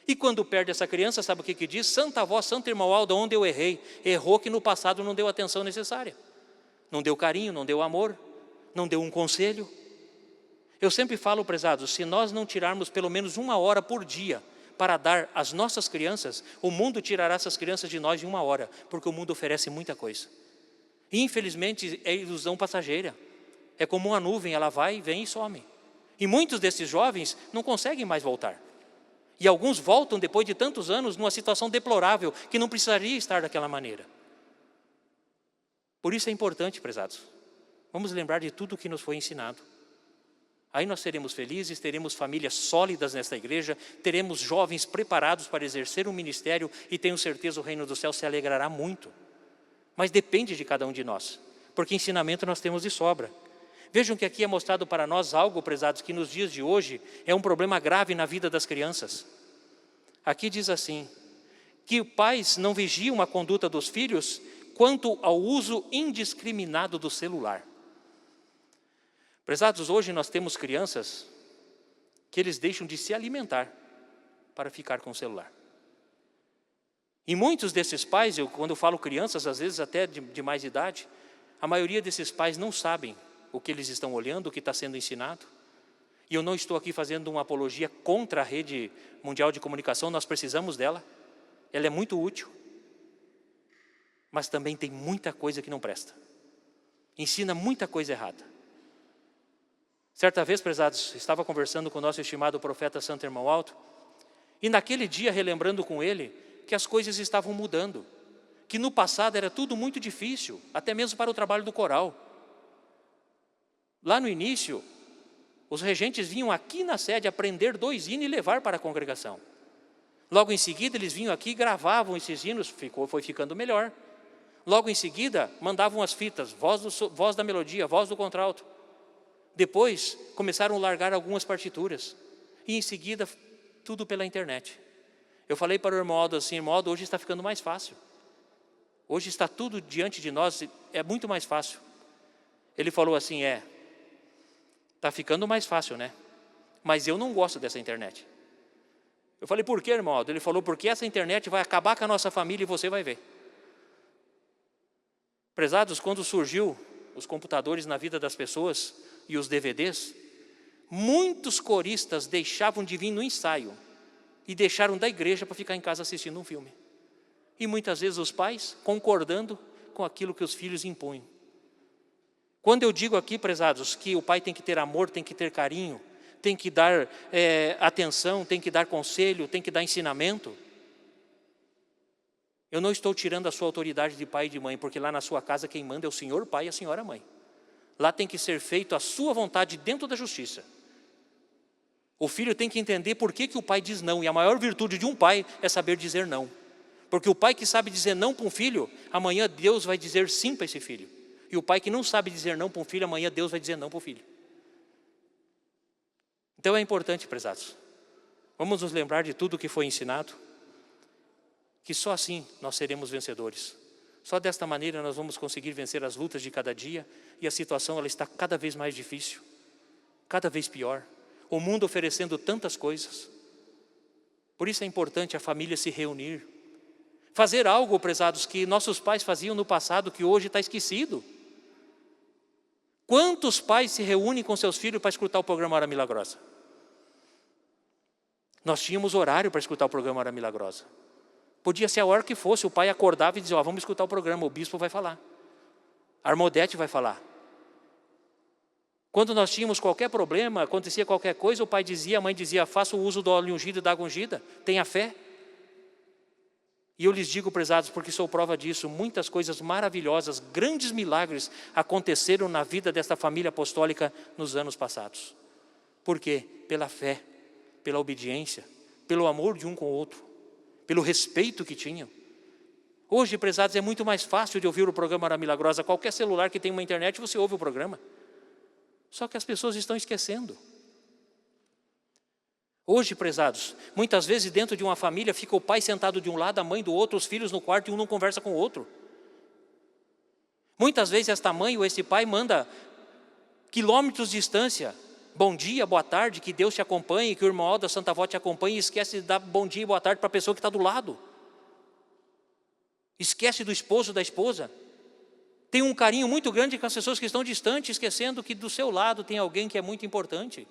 E quando perde essa criança, sabe o que diz? Santa Avó, Santo Irmão Aldo, onde eu errei? Errou que no passado não deu a atenção necessária. Não deu carinho, não deu amor, não deu um conselho. Eu sempre falo, prezados, se nós não tirarmos pelo menos 1 hora por dia para dar às nossas crianças, o mundo tirará essas crianças de nós em 1 hora, porque o mundo oferece muita coisa. E infelizmente é ilusão passageira. É como uma nuvem, ela vai, vem e some. E muitos desses jovens não conseguem mais voltar. E alguns voltam depois de tantos anos numa situação deplorável, que não precisaria estar daquela maneira. Por isso é importante, prezados, vamos lembrar de tudo o que nos foi ensinado. Aí nós seremos felizes, teremos famílias sólidas nesta igreja, teremos jovens preparados para exercer um ministério e tenho certeza o reino do céu se alegrará muito. Mas depende de cada um de nós, porque ensinamento nós temos de sobra. Vejam que aqui é mostrado para nós algo, prezados, que nos dias de hoje é um problema grave na vida das crianças. Aqui diz assim, que pais não vigiam a conduta dos filhos quanto ao uso indiscriminado do celular. Prezados, hoje nós temos crianças que eles deixam de se alimentar para ficar com o celular. E muitos desses pais, quando eu falo crianças, às vezes até de mais idade, a maioria desses pais não sabem o que eles estão olhando, o que está sendo ensinado. E eu não estou aqui fazendo uma apologia contra a rede mundial de comunicação, nós precisamos dela, ela é muito útil. Mas também tem muita coisa que não presta. Ensina muita coisa errada. Certa vez, prezados, estava conversando com o nosso estimado profeta Santo Irmão Aldo, e naquele dia, relembrando com ele, que as coisas estavam mudando, que no passado era tudo muito difícil, até mesmo para o trabalho do coral. Lá no início, os regentes vinham aqui na sede aprender 2 hinos e levar para a congregação. Logo em seguida, eles vinham aqui e gravavam esses hinos, foi ficando melhor. Logo em seguida, mandavam as fitas, voz da melodia, voz do contralto. Depois, começaram a largar algumas partituras. E em seguida, tudo pela internet. Eu falei para o irmão Aldo assim, irmão Aldo, hoje está ficando mais fácil. Hoje está tudo diante de nós, é muito mais fácil. Ele falou assim, está ficando mais fácil, né? Mas eu não gosto dessa internet. Eu falei, por quê, irmão Aldo? Ele falou, porque essa internet vai acabar com a nossa família e você vai ver. Prezados, quando surgiu os computadores na vida das pessoas e os DVDs, muitos coristas deixavam de vir no ensaio e deixaram da igreja para ficar em casa assistindo um filme. E muitas vezes os pais concordando com aquilo que os filhos impunham. Quando eu digo aqui, prezados, que o pai tem que ter amor, tem que ter carinho, tem que dar atenção, tem que dar conselho, tem que dar ensinamento, eu não estou tirando a sua autoridade de pai e de mãe, porque lá na sua casa quem manda é o senhor pai e a senhora mãe. Lá tem que ser feito a sua vontade dentro da justiça. O filho tem que entender por que o pai diz não, e a maior virtude de um pai é saber dizer não. Porque o pai que sabe dizer não para um filho, amanhã Deus vai dizer sim para esse filho. E o pai que não sabe dizer não para um filho, amanhã Deus vai dizer não para o filho. Então é importante, prezados, vamos nos lembrar de tudo que foi ensinado, que só assim nós seremos vencedores. Só desta maneira nós vamos conseguir vencer as lutas de cada dia, e a situação ela está cada vez mais difícil, cada vez pior. O mundo oferecendo tantas coisas. Por isso é importante a família se reunir. Fazer algo, prezados, que nossos pais faziam no passado, que hoje está esquecido. Quantos pais se reúnem com seus filhos para escutar o programa Hora Milagrosa? Nós tínhamos horário para escutar o programa Hora Milagrosa. Podia ser a hora que fosse, o pai acordava e dizia, vamos escutar o programa, o bispo vai falar. A Armodete vai falar. Quando nós tínhamos qualquer problema, acontecia qualquer coisa, o pai dizia, a mãe dizia, faça o uso do óleo ungido e da água ungida, tenha fé. E eu lhes digo, prezados, porque sou prova disso, muitas coisas maravilhosas, grandes milagres aconteceram na vida desta família apostólica nos anos passados. Por quê? Pela fé, pela obediência, pelo amor de um com o outro, pelo respeito que tinham. Hoje, prezados, é muito mais fácil de ouvir o programa Hora Milagrosa. Qualquer celular que tem uma internet, você ouve o programa. Só que as pessoas estão esquecendo. Hoje, prezados, muitas vezes dentro de uma família fica o pai sentado de um lado, a mãe do outro, os filhos no quarto e um não conversa com o outro. Muitas vezes esta mãe ou esse pai manda quilômetros de distância. Bom dia, boa tarde, que Deus te acompanhe, que o irmão da Santa Avó te acompanhe, e esquece de dar bom dia e boa tarde para a pessoa que está do lado. Esquece do esposo, da esposa. Tem um carinho muito grande com as pessoas que estão distantes, esquecendo que do seu lado tem alguém que é muito importante.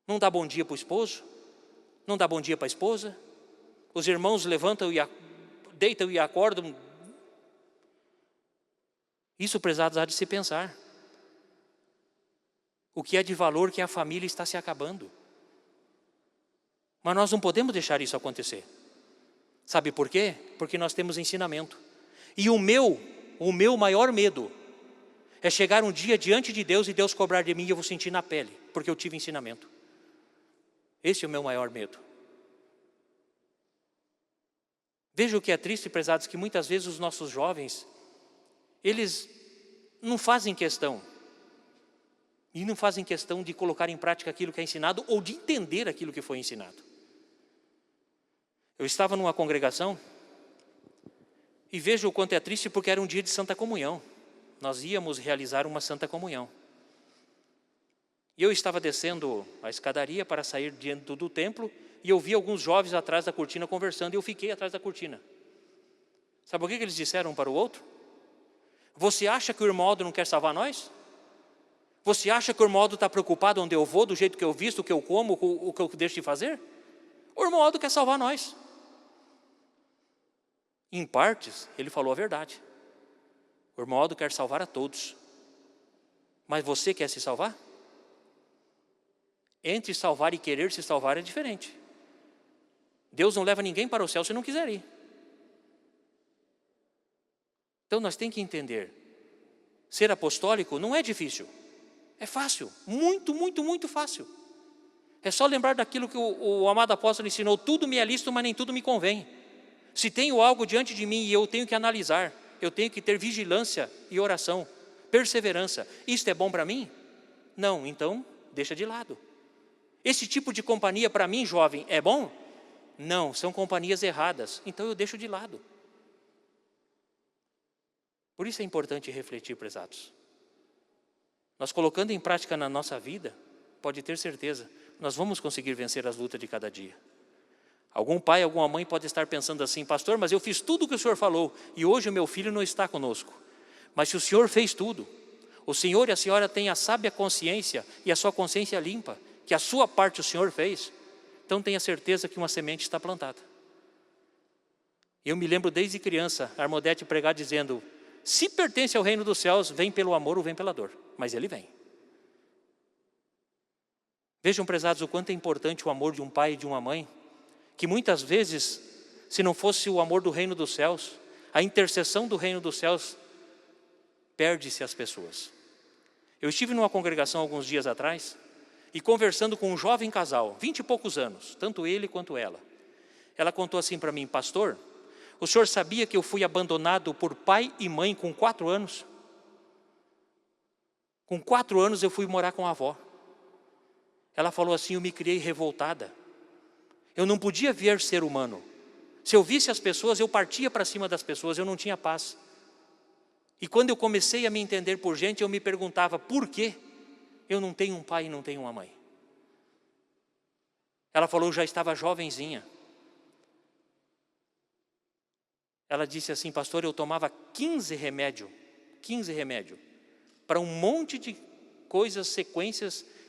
Não dá bom dia para o esposo, não dá bom dia para a esposa. Os irmãos levantam e deitam e acordam. Isso, prezados, há de se pensar. O que é de valor que a família está se acabando. Mas nós não podemos deixar isso acontecer. Sabe por quê? Porque nós temos ensinamento. E o meu maior medo é chegar um dia diante de Deus e Deus cobrar de mim e eu vou sentir na pele, porque eu tive ensinamento. Esse é o meu maior medo. Veja o que é triste, prezados, que muitas vezes os nossos jovens, eles não fazem questão. E não fazem questão de colocar em prática aquilo que é ensinado ou de entender aquilo que foi ensinado. Eu estava numa congregação e vejo o quanto é triste, porque era um dia de Santa Comunhão. Nós íamos realizar uma Santa Comunhão. E eu estava descendo a escadaria para sair dentro do templo e eu vi alguns jovens atrás da cortina conversando e eu fiquei atrás da cortina. Sabe o que eles disseram um para o outro? Você acha que o irmão Aldo não quer salvar nós? Você acha que o irmão Aldo está preocupado onde eu vou, do jeito que eu visto, o que eu como, o que eu deixo de fazer? O irmão Aldo quer salvar nós. Em partes, ele falou a verdade. O irmão Aldo quer salvar a todos. Mas você quer se salvar? Entre salvar e querer se salvar é diferente. Deus não leva ninguém para o céu se não quiser ir. Então nós temos que entender. Ser apostólico não é difícil. É fácil, muito, muito, muito fácil. É só lembrar daquilo que o amado apóstolo ensinou. Tudo me é lícito, mas nem tudo me convém. Se tenho algo diante de mim e eu tenho que analisar, eu tenho que ter vigilância e oração, perseverança. Isto é bom para mim? Não, então deixa de lado. Esse tipo de companhia para mim, jovem, é bom? Não, são companhias erradas, então eu deixo de lado. Por isso é importante refletir, prezados. Nós colocando em prática na nossa vida, pode ter certeza, nós vamos conseguir vencer as lutas de cada dia. Algum pai, alguma mãe pode estar pensando assim: pastor, mas eu fiz tudo o que o senhor falou e hoje o meu filho não está conosco. Mas se o senhor fez tudo, o senhor e a senhora têm a sábia consciência e a sua consciência limpa, que a sua parte o senhor fez, então tenha certeza que uma semente está plantada. Eu me lembro desde criança, a Armodete pregar dizendo: se pertence ao reino dos céus, vem pelo amor ou vem pela dor, mas ele vem. Vejam, prezados, o quanto é importante o amor de um pai e de uma mãe, que muitas vezes, se não fosse o amor do reino dos céus, a intercessão do reino dos céus, perde-se as pessoas. Eu estive numa congregação alguns dias atrás, e conversando com um jovem casal, 20 e poucos anos, tanto ele quanto ela. Ela contou assim para mim: pastor, o senhor sabia que eu fui abandonado por pai e mãe com 4 anos? Com 4 anos eu fui morar com a avó. Ela falou assim: eu me criei revoltada. Eu não podia ver ser humano. Se eu visse as pessoas, eu partia para cima das pessoas, eu não tinha paz. E quando eu comecei a me entender por gente, eu me perguntava: por que eu não tenho um pai e não tenho uma mãe? Ela falou: eu já estava jovenzinha. Ela disse assim: pastor, eu tomava 15 remédios para um monte de coisas,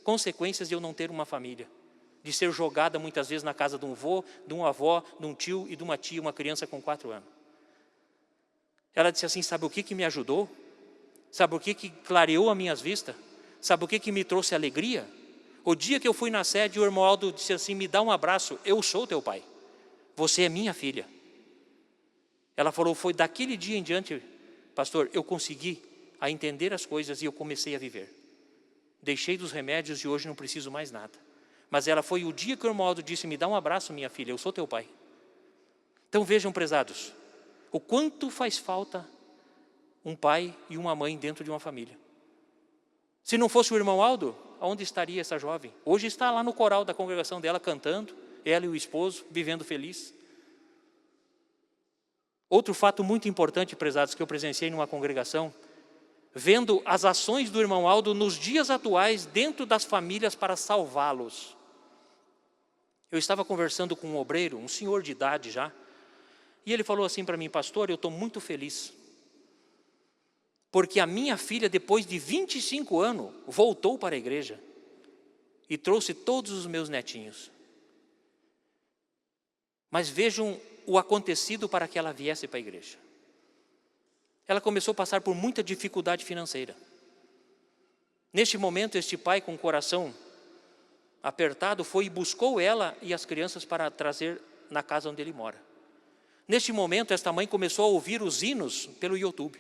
consequências de eu não ter uma família, de ser jogada muitas vezes na casa de um avô, de uma avó, de um tio e de uma tia, uma criança com 4 anos. Ela disse assim: sabe o que me ajudou? Sabe o que clareou as minhas vistas? Sabe o que me trouxe alegria? O dia que eu fui na sede, o irmão Aldo disse assim: me dá um abraço, eu sou teu pai, você é minha filha. Ela falou: foi daquele dia em diante, pastor, eu consegui a entender as coisas e eu comecei a viver. Deixei dos remédios e hoje não preciso mais nada. Mas ela foi o dia que o irmão Aldo disse: me dá um abraço, minha filha, eu sou teu pai. Então vejam, prezados, o quanto faz falta um pai e uma mãe dentro de uma família. Se não fosse o irmão Aldo, onde estaria essa jovem? Hoje está lá no coral da congregação dela cantando, ela e o esposo vivendo feliz. Outro fato muito importante, prezados, que eu presenciei numa congregação, vendo as ações do irmão Aldo nos dias atuais dentro das famílias para salvá-los. Eu estava conversando com um obreiro, um senhor de idade já, e ele falou assim para mim: pastor, eu estou muito feliz, porque a minha filha, depois de 25 anos, voltou para a igreja e trouxe todos os meus netinhos. Mas vejam o acontecido para que ela viesse para a igreja. Ela começou a passar por muita dificuldade financeira. Neste momento, este pai com o coração apertado foi e buscou ela e as crianças para trazer na casa onde ele mora. Neste momento, esta mãe começou a ouvir os hinos pelo YouTube.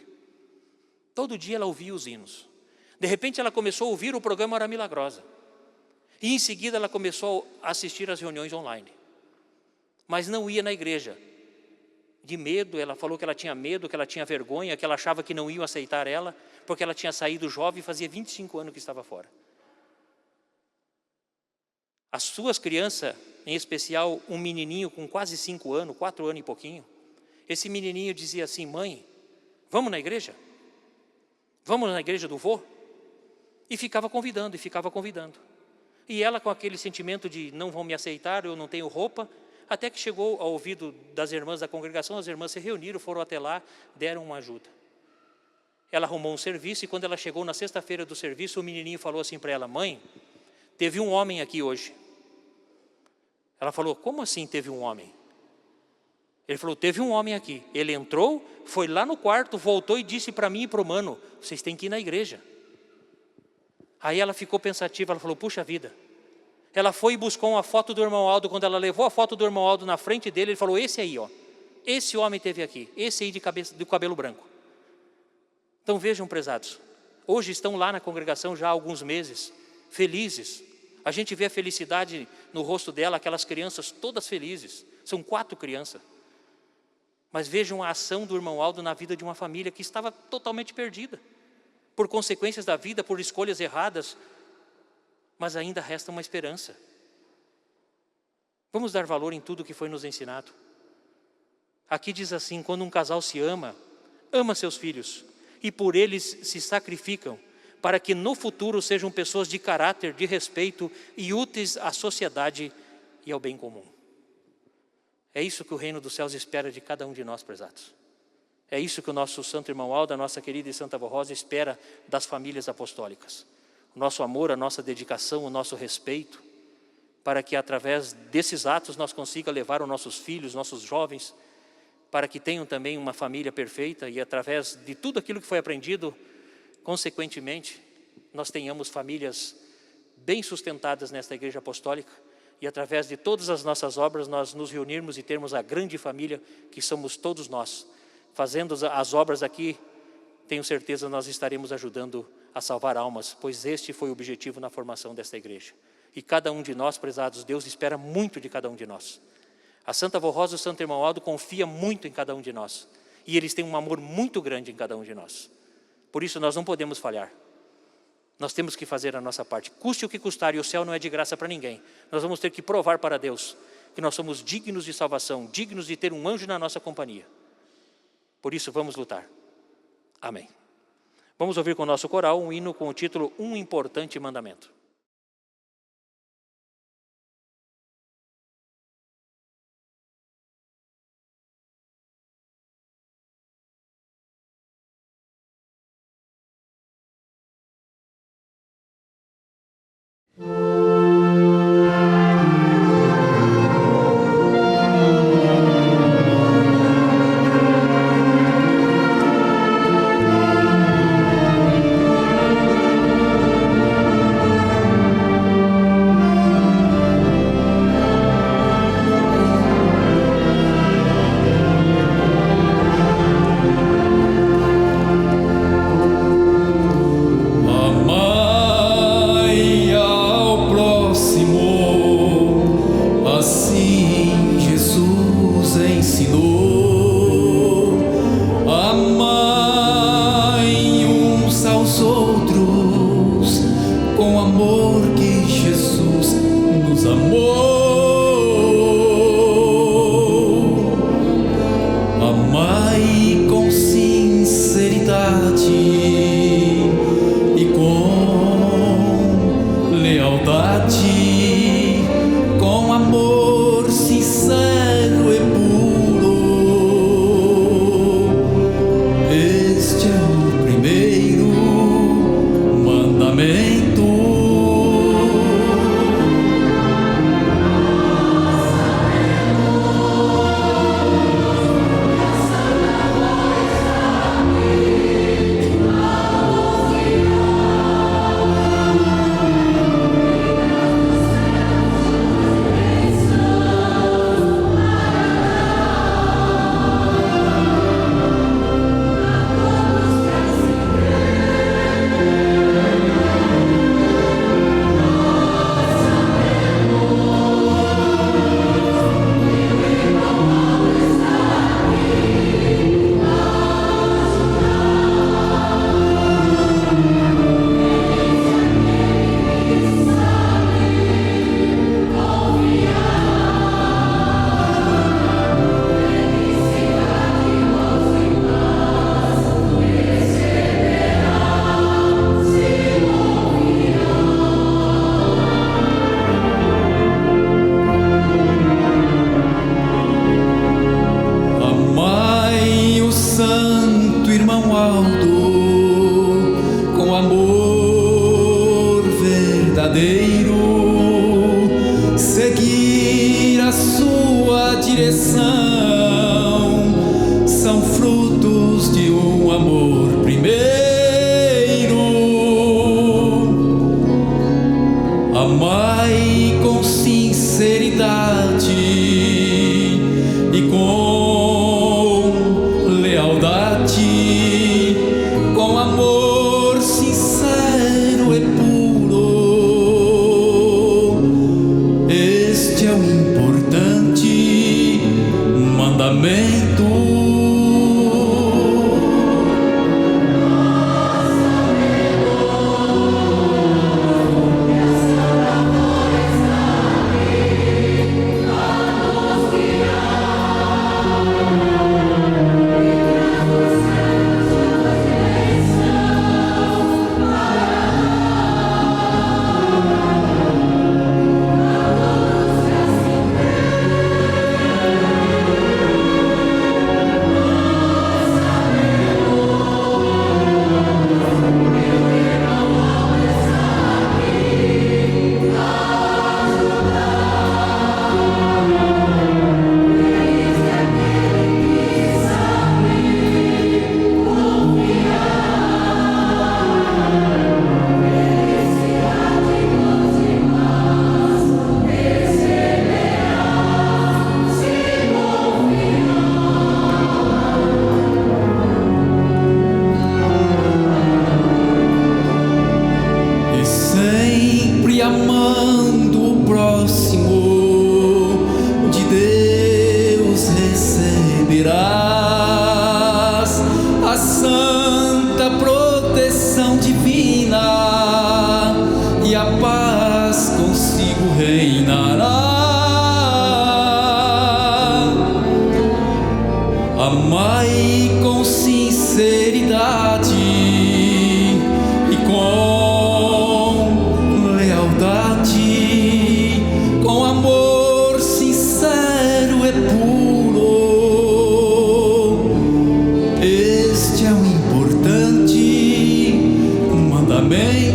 Todo dia ela ouvia os hinos. De repente ela começou a ouvir o programa Hora Milagrosa. E em seguida ela começou a assistir às reuniões online. Mas não ia na igreja. De medo, ela falou que ela tinha medo, que ela tinha vergonha, que ela achava que não iam aceitar ela, porque ela tinha saído jovem e fazia 25 anos que estava fora. As suas crianças, em especial um menininho com quase 5 anos, 4 anos e pouquinho, esse menininho dizia assim: mãe, vamos na igreja? Vamos na igreja do vô? E ficava convidando, E ela com aquele sentimento de não vão me aceitar, eu não tenho roupa, até que chegou ao ouvido das irmãs da congregação, as irmãs se reuniram, foram até lá, deram uma ajuda. Ela arrumou um serviço e quando ela chegou na sexta-feira do serviço, o menininho falou assim para ela: mãe, teve um homem aqui hoje. Ela falou: como assim teve um homem? Ele falou: teve um homem aqui. Ele entrou, foi lá no quarto, voltou e disse para mim e para o mano: vocês têm que ir na igreja. Aí ela ficou pensativa, ela falou: puxa vida. Ela foi e buscou uma foto do irmão Aldo. Quando ela levou a foto do irmão Aldo na frente dele, ele falou: esse aí, ó, esse homem teve aqui, esse aí de cabelo branco. Então vejam, prezados, hoje estão lá na congregação já há alguns meses, felizes. A gente vê a felicidade no rosto dela, aquelas crianças todas felizes. São 4 crianças. Mas vejam a ação do irmão Aldo na vida de uma família que estava totalmente perdida, por consequências da vida, por escolhas erradas, mas ainda resta uma esperança. Vamos dar valor em tudo que foi nos ensinado. Aqui diz assim: quando um casal se ama, ama seus filhos, e por eles se sacrificam, para que no futuro sejam pessoas de caráter, de respeito e úteis à sociedade e ao bem comum. É isso que o reino dos céus espera de cada um de nós, prezados. É isso que o nosso santo irmão Aldo, a nossa querida e santa avó Rosa espera das famílias apostólicas. O nosso amor, a nossa dedicação, o nosso respeito, para que através desses atos nós consiga levar os nossos filhos, nossos jovens, para que tenham também uma família perfeita e através de tudo aquilo que foi aprendido, consequentemente, nós tenhamos famílias bem sustentadas nesta igreja apostólica e através de todas as nossas obras nós nos reunirmos e termos a grande família que somos todos nós. Fazendo as obras aqui, tenho certeza nós estaremos ajudando a salvar almas, pois este foi o objetivo na formação desta igreja. E cada um de nós, prezados, Deus espera muito de cada um de nós. A Santa Avó Rosa e o Santo Irmão Aldo confia muito em cada um de nós. E eles têm um amor muito grande em cada um de nós. Por isso nós não podemos falhar. Nós temos que fazer a nossa parte. Custe o que custar, e o céu não é de graça para ninguém. Nós vamos ter que provar para Deus que nós somos dignos de salvação, dignos de ter um anjo na nossa companhia. Por isso vamos lutar. Amém. Vamos ouvir com o nosso coral um hino com o título Um Importante Mandamento. amai com sinceridade e com lealdade, com amor sincero e puro. Este é o importante mandamento.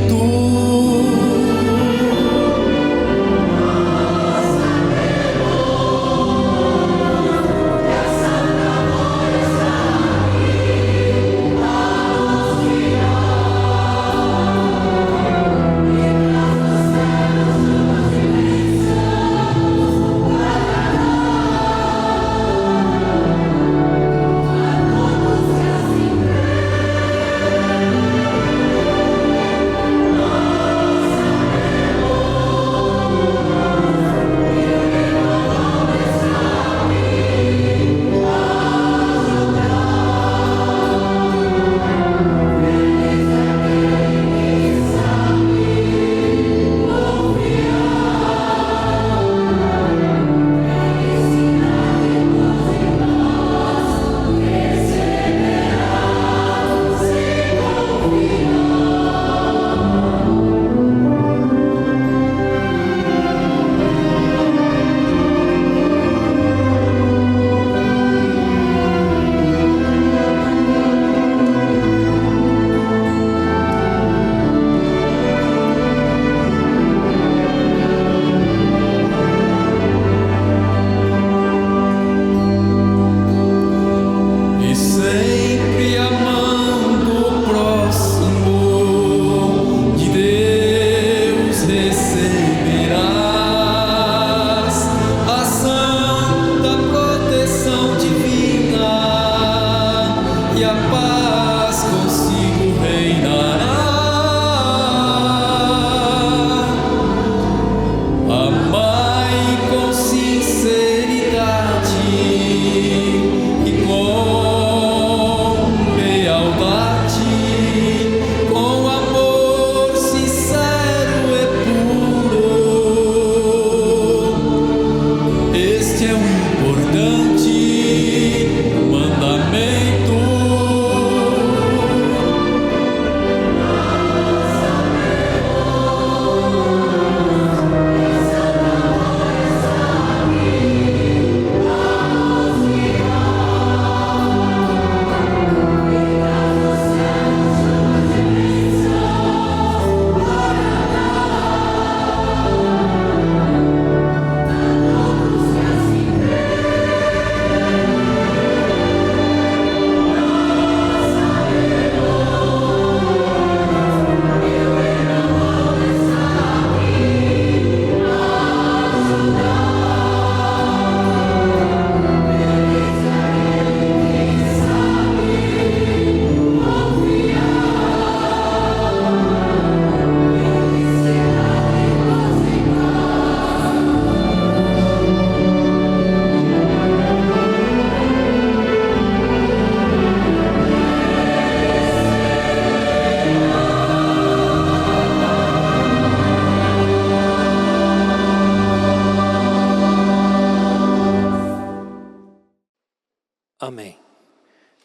Amém.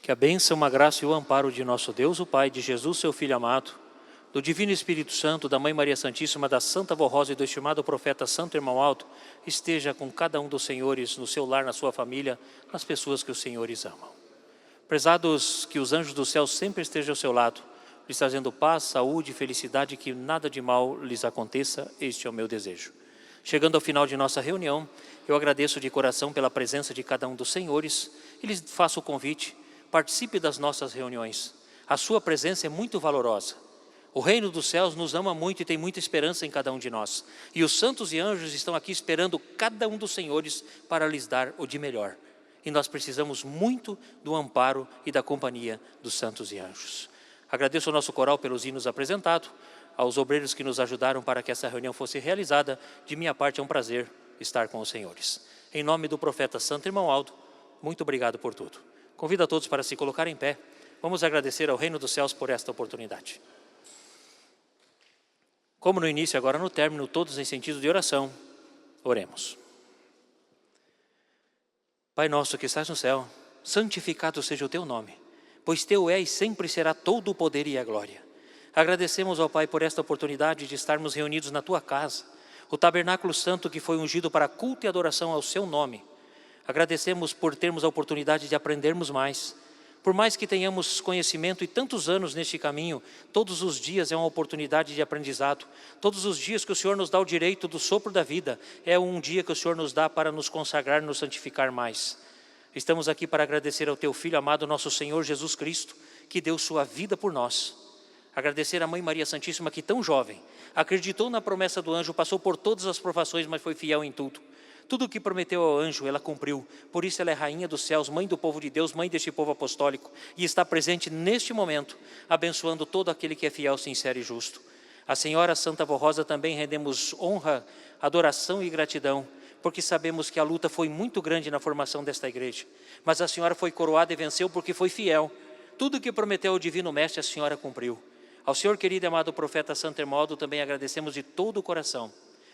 Que a bênção, a graça e o amparo de nosso Deus, o Pai, de Jesus, seu Filho amado, do Divino Espírito Santo, da Mãe Maria Santíssima, da Santa Vó Rosa e do estimado profeta Santo Irmão Alto, esteja com cada um dos senhores, no seu lar, na sua família, nas pessoas que os senhores amam. Prezados, que os anjos do céu sempre estejam ao seu lado, lhes trazendo paz, saúde e felicidade, que nada de mal lhes aconteça, este é o meu desejo. Chegando ao final de nossa reunião, eu agradeço de coração pela presença de cada um dos senhores e lhes faço o convite, participe das nossas reuniões. A sua presença é muito valorosa. O reino dos céus nos ama muito e tem muita esperança em cada um de nós. E os santos e anjos estão aqui esperando cada um dos senhores para lhes dar o de melhor. E nós precisamos muito do amparo e da companhia dos santos e anjos. Agradeço ao nosso coral pelos hinos apresentados, aos obreiros que nos ajudaram para que essa reunião fosse realizada. De minha parte é um prazer estar com os senhores. Em nome do profeta Santo Irmão Aldo, muito obrigado por tudo. Convido a todos para se colocar em pé. Vamos agradecer ao Reino dos Céus por esta oportunidade. Como no início, agora no término, todos em sentido de oração, oremos. Pai nosso que estás no céu, santificado seja o teu nome, pois teu é e sempre será todo o poder e a glória. Agradecemos ao Pai por esta oportunidade de estarmos reunidos na tua casa, o tabernáculo santo que foi ungido para culto e adoração ao seu nome. Agradecemos por termos a oportunidade de aprendermos mais. Por mais que tenhamos conhecimento e tantos anos neste caminho, todos os dias é uma oportunidade de aprendizado. Todos os dias que o Senhor nos dá o direito do sopro da vida, é um dia que o Senhor nos dá para nos consagrar, nos santificar mais. Estamos aqui para agradecer ao teu Filho amado, nosso Senhor Jesus Cristo, que deu sua vida por nós. Agradecer à Mãe Maria Santíssima, que tão jovem, acreditou na promessa do anjo, passou por todas as provações, mas foi fiel em tudo. Tudo o que prometeu ao anjo, ela cumpriu. Por isso ela é rainha dos céus, mãe do povo de Deus, mãe deste povo apostólico. E está presente neste momento, abençoando todo aquele que é fiel, sincero e justo. A Senhora Santa Avó Rosa também rendemos honra, adoração e gratidão, porque sabemos que a luta foi muito grande na formação desta igreja. Mas a Senhora foi coroada e venceu porque foi fiel. Tudo o que prometeu ao Divino Mestre, a Senhora cumpriu. Ao Senhor querido e amado profeta Santo Hermódoto, também agradecemos de todo o coração.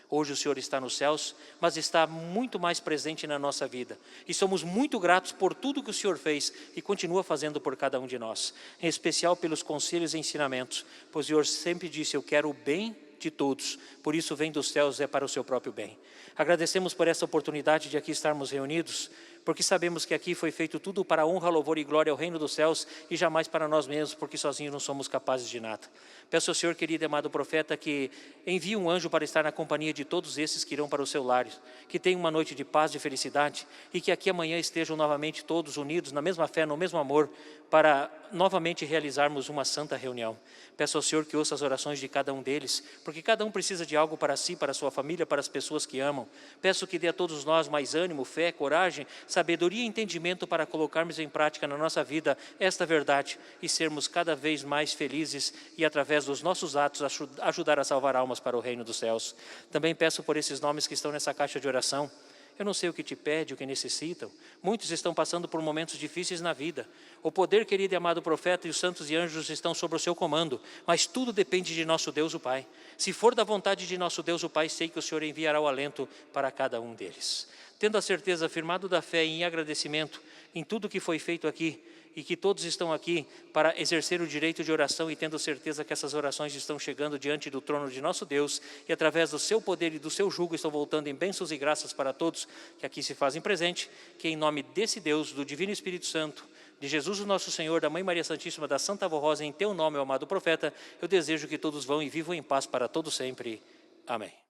Hoje o Senhor está nos céus, mas está muito mais presente na nossa vida. E somos muito gratos por tudo que o Senhor fez e continua fazendo por cada um de nós. Em especial pelos conselhos e ensinamentos, pois o Senhor sempre disse, eu quero o bem de todos. Por isso vem dos céus, é para o seu próprio bem. Agradecemos por essa oportunidade de aqui estarmos reunidos, porque sabemos que aqui foi feito tudo para a honra, louvor e glória ao reino dos céus e jamais para nós mesmos, porque sozinhos não somos capazes de nada. Peço ao Senhor, querido e amado profeta, que envie um anjo para estar na companhia de todos esses que irão para o seu lar, que tenham uma noite de paz e felicidade e que aqui amanhã estejam novamente todos unidos na mesma fé, no mesmo amor, para novamente realizarmos uma santa reunião. Peço ao Senhor que ouça as orações de cada um deles, porque cada um precisa de algo para si, para a sua família, para as pessoas que amam. Peço que dê a todos nós mais ânimo, fé, coragem, sabedoria e entendimento para colocarmos em prática na nossa vida esta verdade e sermos cada vez mais felizes e através dos nossos atos ajudar a salvar almas para o reino dos céus. Também peço por esses nomes que estão nessa caixa de oração. Eu não sei o que te pede, o que necessitam. Muitos estão passando por momentos difíceis na vida. O poder, querido e amado profeta, e os santos e anjos estão sob o seu comando, mas tudo depende de nosso Deus o Pai. Se for da vontade de nosso Deus o Pai, sei que o Senhor enviará o alento para cada um deles. Tendo a certeza, firmado da fé e em agradecimento em tudo que foi feito aqui, e que todos estão aqui para exercer o direito de oração e tendo certeza que essas orações estão chegando diante do trono de nosso Deus e através do seu poder e do seu jugo estão voltando em bênçãos e graças para todos que aqui se fazem presente, que em nome desse Deus, do Divino Espírito Santo, de Jesus o nosso Senhor, da Mãe Maria Santíssima, da Santa Avó Rosa, em teu nome, ó amado profeta, eu desejo que todos vão e vivam em paz para todo sempre. Amém.